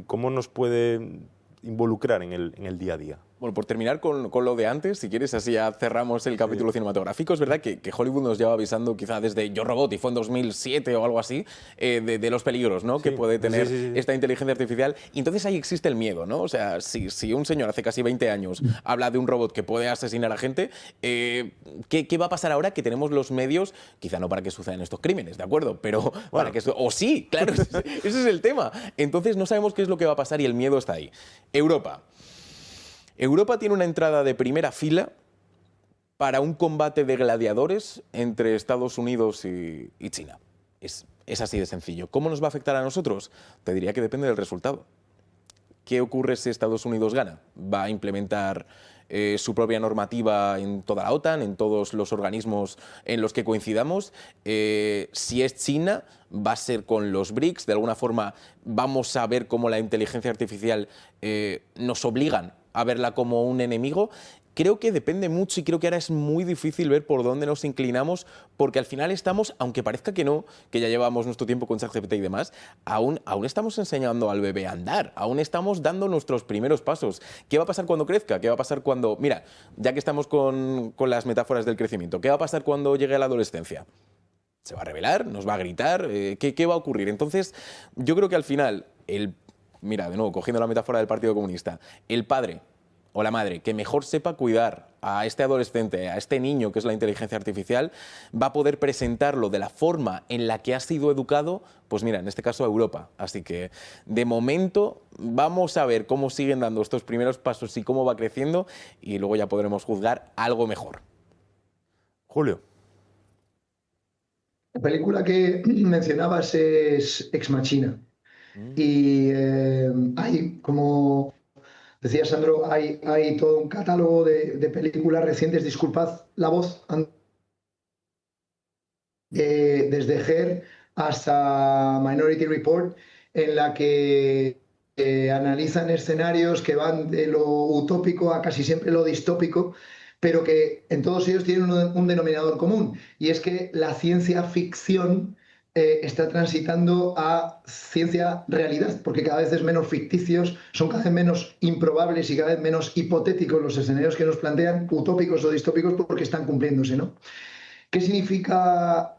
cómo nos puede involucrar en el día a día? Bueno, por terminar con lo de antes, si quieres, así ya cerramos el capítulo cinematográfico. Es verdad que Hollywood nos lleva avisando quizá desde Yo Robot, y fue en 2007 o algo así, de los peligros, ¿no? Sí, que puede tener sí. esta inteligencia artificial. Y entonces ahí existe el miedo, ¿no? O sea, si un señor hace casi 20 años habla de un robot que puede asesinar a gente, ¿qué va a pasar ahora que tenemos los medios, quizá no para que sucedan estos crímenes, ¿de acuerdo? Pero para que... O sí, claro, ese es el tema. Entonces no sabemos qué es lo que va a pasar y el miedo está ahí. Europa tiene una entrada de primera fila para un combate de gladiadores entre Estados Unidos y China. Es así de sencillo. ¿Cómo nos va a afectar a nosotros? Te diría que depende del resultado. ¿Qué ocurre si Estados Unidos gana? ¿Va a implementar su propia normativa en toda la OTAN, en todos los organismos en los que coincidamos? Si es China, va a ser con los BRICS. De alguna forma vamos a ver cómo la inteligencia artificial nos obligan a verla como un enemigo. Creo que depende mucho y creo que ahora es muy difícil ver por dónde nos inclinamos, porque al final estamos, aunque parezca que no, que ya llevamos nuestro tiempo con ChatGPT y demás, aún estamos enseñando al bebé a andar, aún estamos dando nuestros primeros pasos. ¿Qué va a pasar cuando crezca? ¿Qué va a pasar cuando... Mira, ya que estamos con las metáforas del crecimiento, ¿qué va a pasar cuando llegue a la adolescencia? ¿Se va a rebelar? ¿Nos va a gritar? ¿Qué va a ocurrir? Entonces, yo creo que al final, mira, de nuevo, cogiendo la metáfora del Partido Comunista, el padre o la madre que mejor sepa cuidar a este adolescente, a este niño que es la inteligencia artificial, va a poder presentarlo de la forma en la que ha sido educado, pues mira, en este caso a Europa. Así que, de momento, vamos a ver cómo siguen dando estos primeros pasos y cómo va creciendo, y luego ya podremos juzgar algo mejor. Julio. La película que mencionabas es Ex Machina. Y hay, como decía Sandro, hay todo un catálogo de películas recientes, disculpad la voz, desde Her hasta Minority Report, en la que analizan escenarios que van de lo utópico a casi siempre lo distópico, pero que en todos ellos tienen un denominador común, y es que la ciencia ficción está transitando a ciencia realidad, porque cada vez es menos ficticios, son cada vez menos improbables y cada vez menos hipotéticos los escenarios que nos plantean, utópicos o distópicos, porque están cumpliéndose, ¿no? ¿Qué significa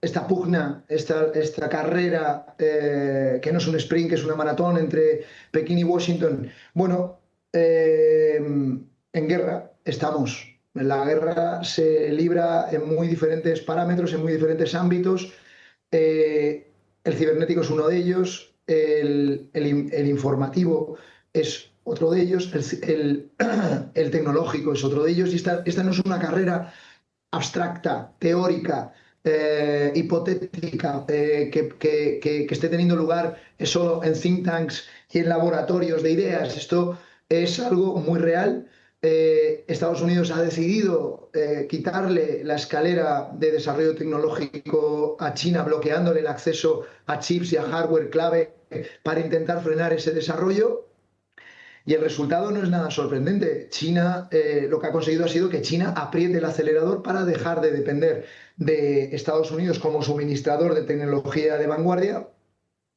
esta pugna, esta carrera, que no es un sprint, que es una maratón entre Pekín y Washington? Bueno, en guerra estamos. La guerra se libra en muy diferentes parámetros, en muy diferentes ámbitos. El cibernético es uno de ellos, el informativo es otro de ellos, el tecnológico es otro de ellos, y esta no es una carrera abstracta, teórica, hipotética, que esté teniendo lugar solo en think tanks y en laboratorios de ideas. Esto es algo muy real. Estados Unidos ha decidido quitarle la escalera de desarrollo tecnológico a China, bloqueándole el acceso a chips y a hardware clave para intentar frenar ese desarrollo. Y el resultado no es nada sorprendente. China, lo que ha conseguido ha sido que China apriete el acelerador para dejar de depender de Estados Unidos como suministrador de tecnología de vanguardia,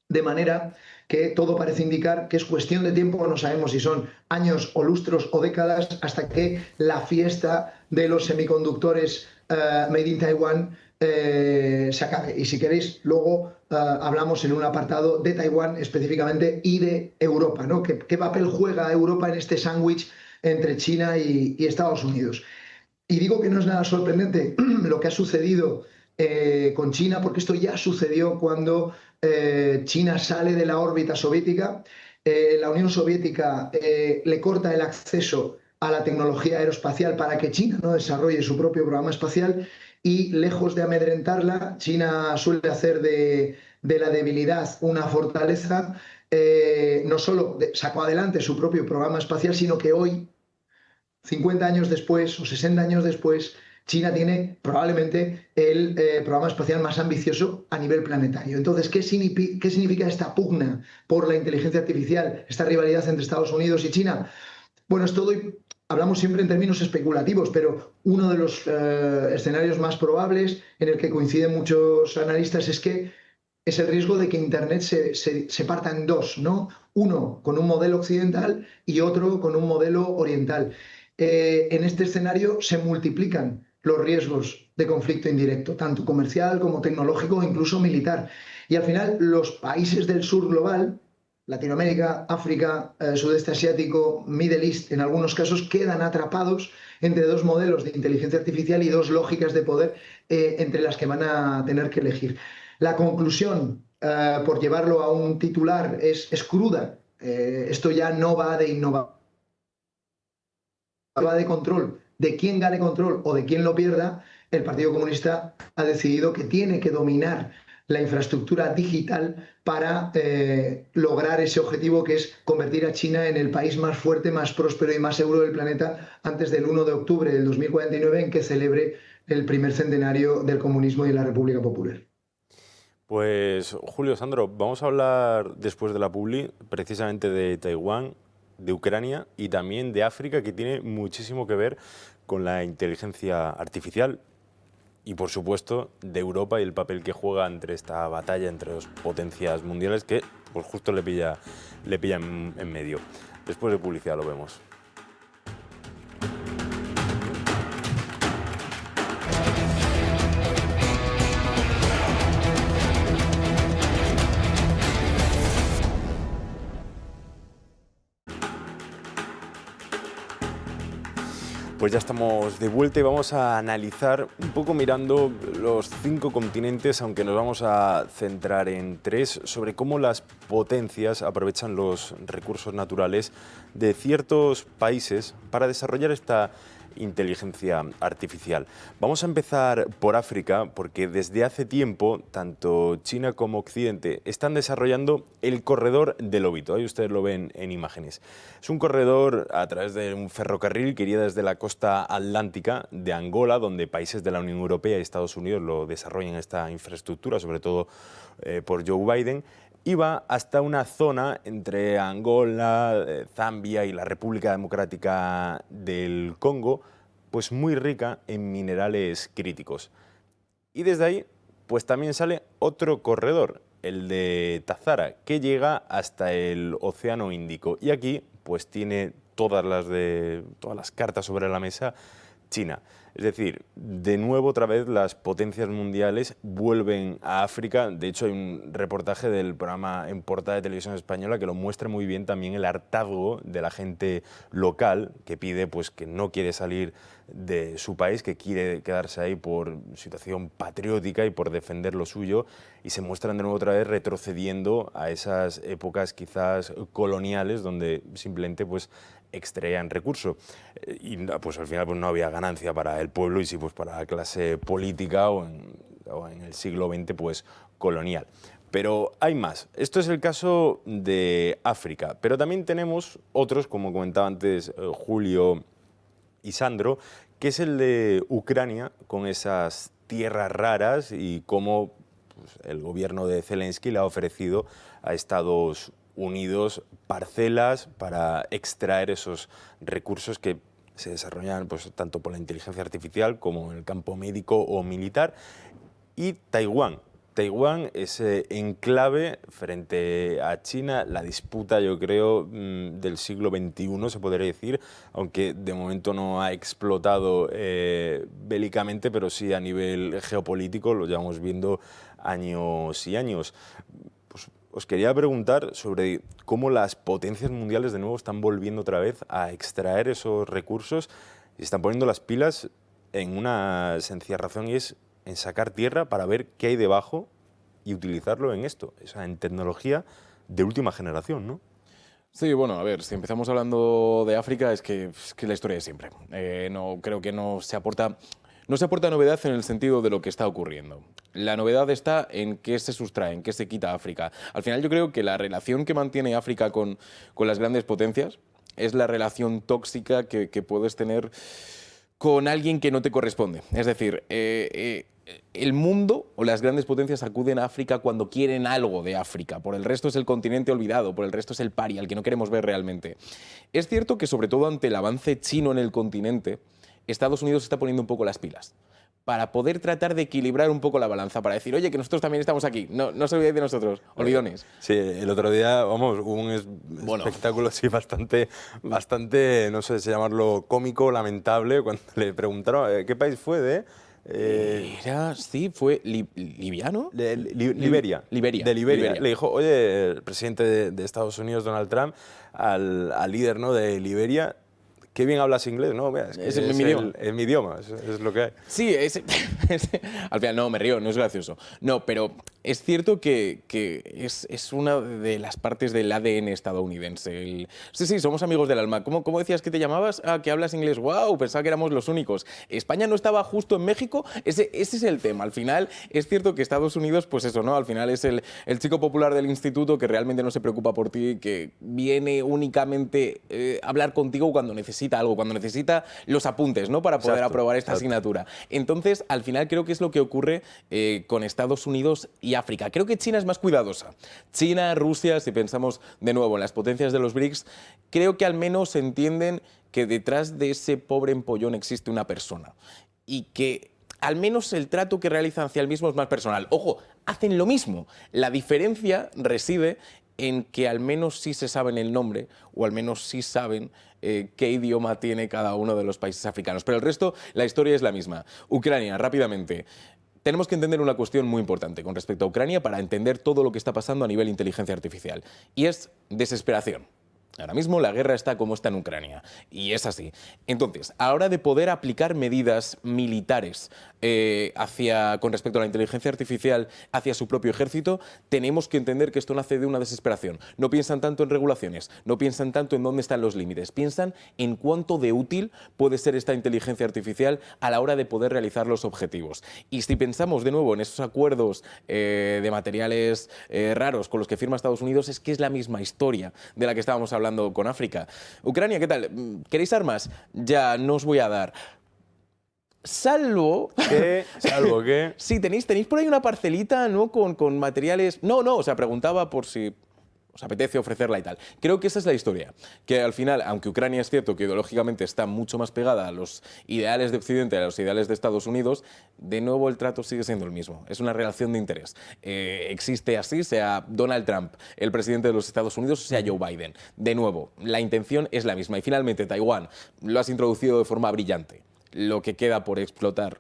de manera que todo parece indicar que es cuestión de tiempo, no sabemos si son años o lustros o décadas, hasta que la fiesta de los semiconductores made in Taiwan se acabe. Y si queréis, luego hablamos en un apartado de Taiwán específicamente y de Europa, ¿no? ¿Qué papel juega Europa en este sándwich entre China y Estados Unidos? Y digo que no es nada sorprendente lo que ha sucedido con China, porque esto ya sucedió cuando China sale de la órbita soviética. La Unión Soviética le corta el acceso a la tecnología aeroespacial para que China no desarrolle su propio programa espacial, y lejos de amedrentarla, China suele hacer de la debilidad una fortaleza. No solo sacó adelante su propio programa espacial, sino que hoy, 50 años después o 60 años después, China tiene probablemente el programa espacial más ambicioso a nivel planetario. Entonces, ¿qué significa esta pugna por la inteligencia artificial, esta rivalidad entre Estados Unidos y China? Bueno, hablamos siempre en términos especulativos, pero uno de los escenarios más probables en el que coinciden muchos analistas es el riesgo de que Internet se parta en dos, ¿no? Uno con un modelo occidental y otro con un modelo oriental. En este escenario se multiplican los riesgos de conflicto indirecto, tanto comercial como tecnológico e incluso militar. Y al final los países del sur global, Latinoamérica, África, Sudeste Asiático, Middle East, en algunos casos quedan atrapados entre dos modelos de inteligencia artificial y dos lógicas de poder entre las que van a tener que elegir. La conclusión, por llevarlo a un titular, es cruda. Esto ya no va de innovación, va de control. De quién gane control o de quién lo pierda, el Partido Comunista ha decidido que tiene que dominar la infraestructura digital para lograr ese objetivo, que es convertir a China en el país más fuerte, más próspero y más seguro del planeta antes del 1 de octubre del 2049, en que celebre el primer centenario del comunismo y de la República Popular. Pues Julio, Sandro, vamos a hablar después de la publi precisamente de Taiwán, de Ucrania y también de África, que tiene muchísimo que ver con la inteligencia artificial. Y por supuesto de Europa y el papel que juega entre esta batalla entre dos potencias mundiales que pues justo le pilla en medio. Después de publicidad lo vemos. Pues ya estamos de vuelta y vamos a analizar un poco mirando los 5 continentes, aunque nos vamos a centrar en 3, sobre cómo las potencias aprovechan los recursos naturales de ciertos países para desarrollar esta inteligencia artificial. Vamos a empezar por África, porque desde hace tiempo tanto China como Occidente están desarrollando el corredor del Lobito. Ahí ustedes lo ven en imágenes. Es un corredor a través de un ferrocarril que iría desde la costa atlántica de Angola, donde países de la Unión Europea y Estados Unidos lo desarrollan esta infraestructura, sobre todo por Joe Biden. Iba hasta una zona entre Angola, Zambia y la República Democrática del Congo, pues muy rica en minerales críticos. Y desde ahí, pues también sale otro corredor, el de Tazara, que llega hasta el Océano Índico. Y aquí, pues tiene todas las cartas sobre la mesa China. Es decir, de nuevo otra vez las potencias mundiales vuelven a África. De hecho, hay un reportaje del programa En Portada de Televisión Española que lo muestra muy bien también el hartazgo de la gente local que pide, pues, que no quiere salir de su país, que quiere quedarse ahí por situación patriótica y por defender lo suyo, y se muestran de nuevo otra vez retrocediendo a esas épocas quizás coloniales donde simplemente pues extraían recursos y pues al final pues no había ganancia para el pueblo y sí pues para la clase política o en el siglo XX pues colonial. Pero hay más. Esto es el caso de África, pero también tenemos otros, como comentaba antes Julio y Sandro, que es el de Ucrania, con esas tierras raras y cómo pues, el gobierno de Zelensky le ha ofrecido a Estados Unidos parcelas para extraer esos recursos que se desarrollan pues, tanto por la inteligencia artificial como en el campo médico o militar. Y Taiwán. Taiwán es enclave frente a China, la disputa, yo creo, del siglo XXI, se podría decir, aunque de momento no ha explotado bélicamente, pero sí a nivel geopolítico, lo llevamos viendo años y años. Pues, os quería preguntar sobre cómo las potencias mundiales de nuevo están volviendo otra vez a extraer esos recursos y están poniendo las pilas en una sencilla razón, y es en sacar tierra para ver qué hay debajo y utilizarlo en esto, o sea, en tecnología de última generación, ¿no? Sí, bueno, a ver, si empezamos hablando de África, es que la historia de siempre. No, creo que no se aporta novedad en el sentido de lo que está ocurriendo. La novedad está en qué se sustrae, en qué se quita África. Al final yo creo que la relación que mantiene África con las grandes potencias es la relación tóxica que puedes tener con alguien que no te corresponde. Es decir, el mundo o las grandes potencias acuden a África cuando quieren algo de África. Por el resto es el continente olvidado, por el resto es el paria, al que no queremos ver realmente. Es cierto que, sobre todo ante el avance chino en el continente, Estados Unidos está poniendo un poco las pilas para poder tratar de equilibrar un poco la balanza, para decir, oye, que nosotros también estamos aquí, no se olvidéis de nosotros, olvidones. Sí, el otro día, vamos, hubo un espectáculo así bastante, no sé si llamarlo cómico, lamentable, cuando le preguntaron qué país fue Sí, fue Libia, ¿no? Liberia. Liberia. De Liberia. Le dijo, oye, el presidente de Estados Unidos, Donald Trump, al líder, ¿no?, de Liberia, qué bien hablas inglés, ¿no? Mira, es mi idioma. Es mi idioma, es lo que hay. Sí, al final no, me río, no es gracioso. No, pero es cierto que es una de las partes del ADN estadounidense. Sí, somos amigos del alma. ¿Cómo decías que te llamabas? Ah, que hablas inglés. ¡Wow! Pensaba que éramos los únicos. ¿España no estaba justo en México? Ese es el tema. Al final es cierto que Estados Unidos, pues eso, ¿no? Al final es el chico popular del instituto que realmente no se preocupa por ti, que viene únicamente a hablar contigo cuando necesita algo, cuando necesita los apuntes, ¿no?, para poder aprobar esta asignatura. Entonces, al final creo que es lo que ocurre con Estados Unidos y África. Creo que China es más cuidadosa. China, Rusia, si pensamos de nuevo en las potencias de los BRICS, creo que al menos entienden que detrás de ese pobre empollón existe una persona y que al menos el trato que realizan hacia el mismo es más personal. Ojo, hacen lo mismo. La diferencia reside en que al menos sí se saben el nombre o al menos sí saben qué idioma tiene cada uno de los países africanos. Pero el resto, la historia es la misma. Ucrania, rápidamente. Tenemos que entender una cuestión muy importante con respecto a Ucrania para entender todo lo que está pasando a nivel inteligencia artificial. Y es desesperación. Ahora mismo la guerra está como está en Ucrania, y es así. Entonces, a la hora de poder aplicar medidas militares con respecto a la inteligencia artificial hacia su propio ejército, tenemos que entender que esto nace de una desesperación. No piensan tanto en regulaciones, no piensan tanto en dónde están los límites, piensan en cuánto de útil puede ser esta inteligencia artificial a la hora de poder realizar los objetivos. Y si pensamos de nuevo en esos acuerdos de materiales raros con los que firma Estados Unidos, es que es la misma historia de la que estábamos hablando con África. Ucrania, ¿qué tal? ¿Queréis armas? Ya, no os voy a dar. Salvo que... Sí, tenéis por ahí una parcelita, ¿no?, con materiales... No, o sea, preguntaba por si os apetece ofrecerla y tal. Creo que esa es la historia. Que al final, aunque Ucrania es cierto que ideológicamente está mucho más pegada a los ideales de Occidente, a los ideales de Estados Unidos, de nuevo el trato sigue siendo el mismo. Es una relación de interés. Existe así, sea Donald Trump el presidente de los Estados Unidos, sea Joe Biden. De nuevo, la intención es la misma. Y finalmente, Taiwán lo has introducido de forma brillante. Lo que queda por explotar,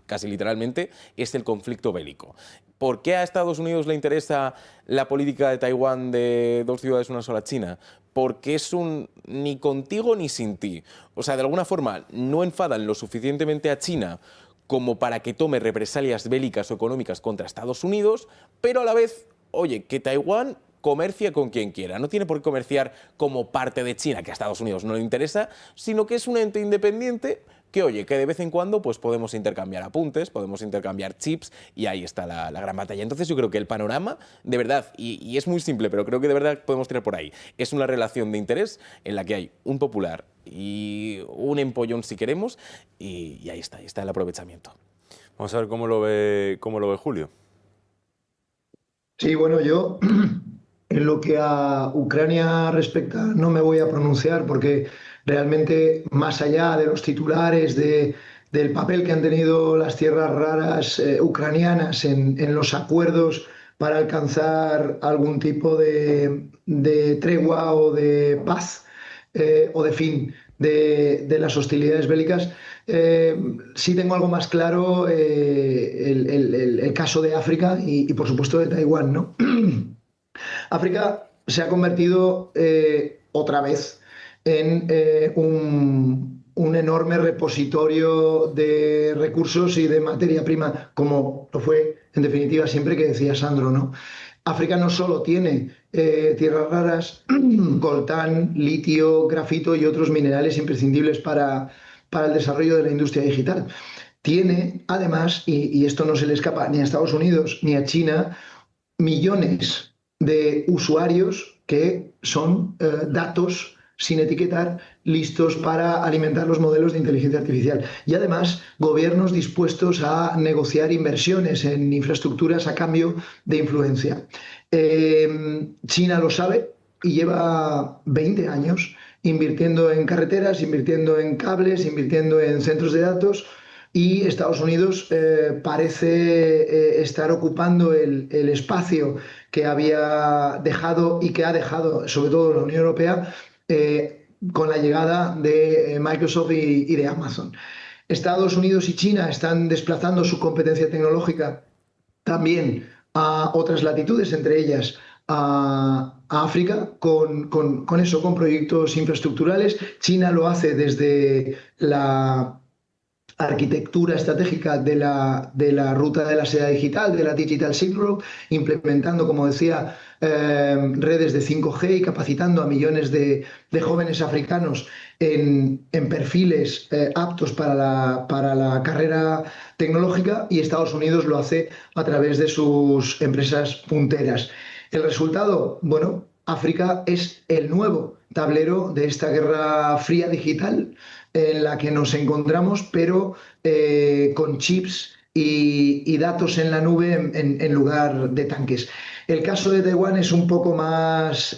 casi literalmente, es el conflicto bélico. ¿Por qué a Estados Unidos le interesa la política de Taiwán de 2 ciudades, una sola China? Porque es un ni contigo ni sin ti. O sea, de alguna forma, no enfadan lo suficientemente a China como para que tome represalias bélicas o económicas contra Estados Unidos, pero a la vez, oye, que Taiwán comercia con quien quiera. No tiene por qué comerciar como parte de China, que a Estados Unidos no le interesa, sino que es un ente independiente que, oye, que de vez en cuando pues podemos intercambiar apuntes, podemos intercambiar chips, y ahí está la gran batalla. Entonces yo creo que el panorama, de verdad, y es muy simple, pero creo que de verdad podemos tirar por ahí, es una relación de interés en la que hay un popular y un empollón, si queremos, y ahí está el aprovechamiento. Vamos a ver cómo lo ve Julio. Sí, bueno, yo en lo que a Ucrania respecta no me voy a pronunciar porque realmente, más allá de los titulares del papel que han tenido las tierras raras ucranianas en los acuerdos para alcanzar algún tipo de tregua o de paz o de fin de las hostilidades bélicas, sí tengo algo más claro el caso de África y por supuesto de Taiwán, ¿no? África se ha convertido otra vez en un enorme repositorio de recursos y de materia prima, como lo fue, en definitiva, siempre que decía Sandro, ¿no? África no solo tiene tierras raras, coltán, litio, grafito y otros minerales imprescindibles para el desarrollo de la industria digital. Tiene, además, y esto no se le escapa ni a Estados Unidos ni a China, millones de usuarios que son datos sin etiquetar, listos para alimentar los modelos de inteligencia artificial. Y además, gobiernos dispuestos a negociar inversiones en infraestructuras a cambio de influencia. China lo sabe y lleva 20 años invirtiendo en carreteras, invirtiendo en cables, invirtiendo en centros de datos, y Estados Unidos parece estar ocupando el espacio que había dejado y que ha dejado, sobre todo la Unión Europea, con la llegada de Microsoft y de Amazon. Estados Unidos y China están desplazando su competencia tecnológica también a otras latitudes, entre ellas a África, con proyectos infraestructurales. China lo hace desde la arquitectura estratégica de la ruta de la seda digital, de la Digital Silk Road, implementando, como decía, redes de 5G y capacitando a millones de jóvenes africanos en perfiles aptos para la carrera tecnológica, y Estados Unidos lo hace a través de sus empresas punteras. El resultado, bueno, África es el nuevo tablero de esta guerra fría digital en la que nos encontramos, pero con chips y datos en la nube en lugar de tanques. El caso de Taiwán es un poco más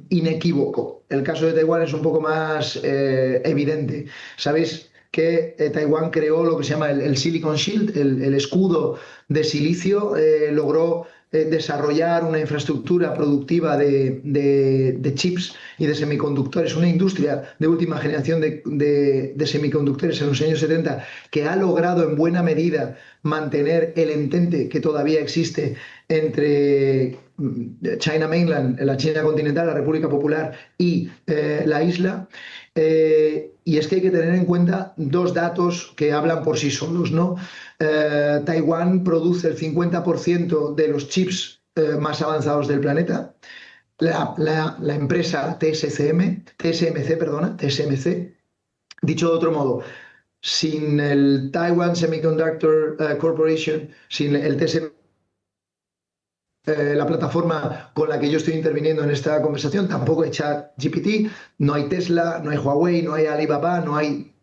inequívoco, el caso de Taiwán es un poco más evidente. Sabéis que Taiwán creó lo que se llama el Silicon Shield, el escudo de silicio, logró desarrollar una infraestructura productiva de chips y de semiconductores, una industria de última generación de semiconductores en los años 70, que ha logrado en buena medida mantener el entente que todavía existe entre China Mainland, la China continental, la República Popular y la isla. Y es que hay que tener en cuenta dos datos que hablan por sí solos, ¿no? Taiwán produce el 50% de los chips más avanzados del planeta. La empresa TSMC, dicho de otro modo, sin el Taiwan Semiconductor Corporation, sin el TSMC, la plataforma con la que yo estoy interviniendo en esta conversación, tampoco hay ChatGPT, no hay Tesla, no hay Huawei, no hay Alibaba, no hay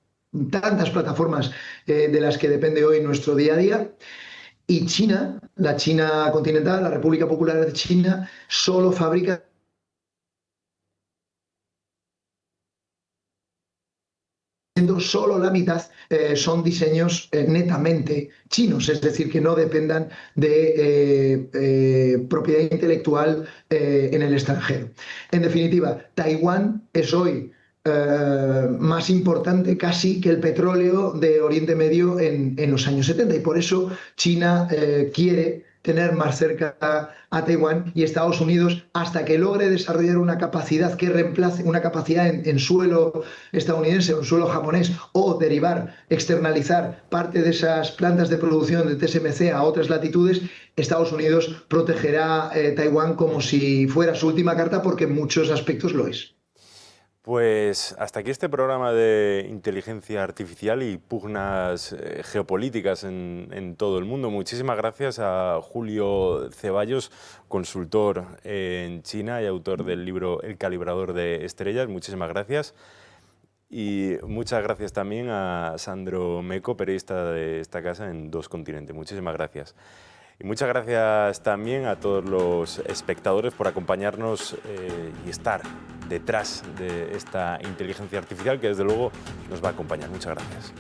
tantas plataformas de las que depende hoy nuestro día a día. Y China, la China continental, la República Popular de China, solo fabrica solo la mitad son diseños netamente chinos, es decir, que no dependan de propiedad intelectual en el extranjero. En definitiva, Taiwán es hoy más importante casi que el petróleo de Oriente Medio en los años 70, y por eso China quiere tener más cerca a Taiwán, y Estados Unidos, hasta que logre desarrollar una capacidad que reemplace una capacidad en suelo estadounidense o en suelo japonés, o derivar, externalizar parte de esas plantas de producción de TSMC a otras latitudes, Estados Unidos protegerá Taiwán como si fuera su última carta, porque en muchos aspectos lo es. Pues hasta aquí este programa de inteligencia artificial y pugnas geopolíticas en todo el mundo. Muchísimas gracias a Julio Ceballos, consultor en China y autor del libro El calibrador de estrellas. Muchísimas gracias. Y muchas gracias también a Sandro Meco, periodista de esta casa en Dos Continentes. Muchísimas gracias. Y muchas gracias también a todos los espectadores por acompañarnos y estar detrás de esta inteligencia artificial que desde luego nos va a acompañar. Muchas gracias.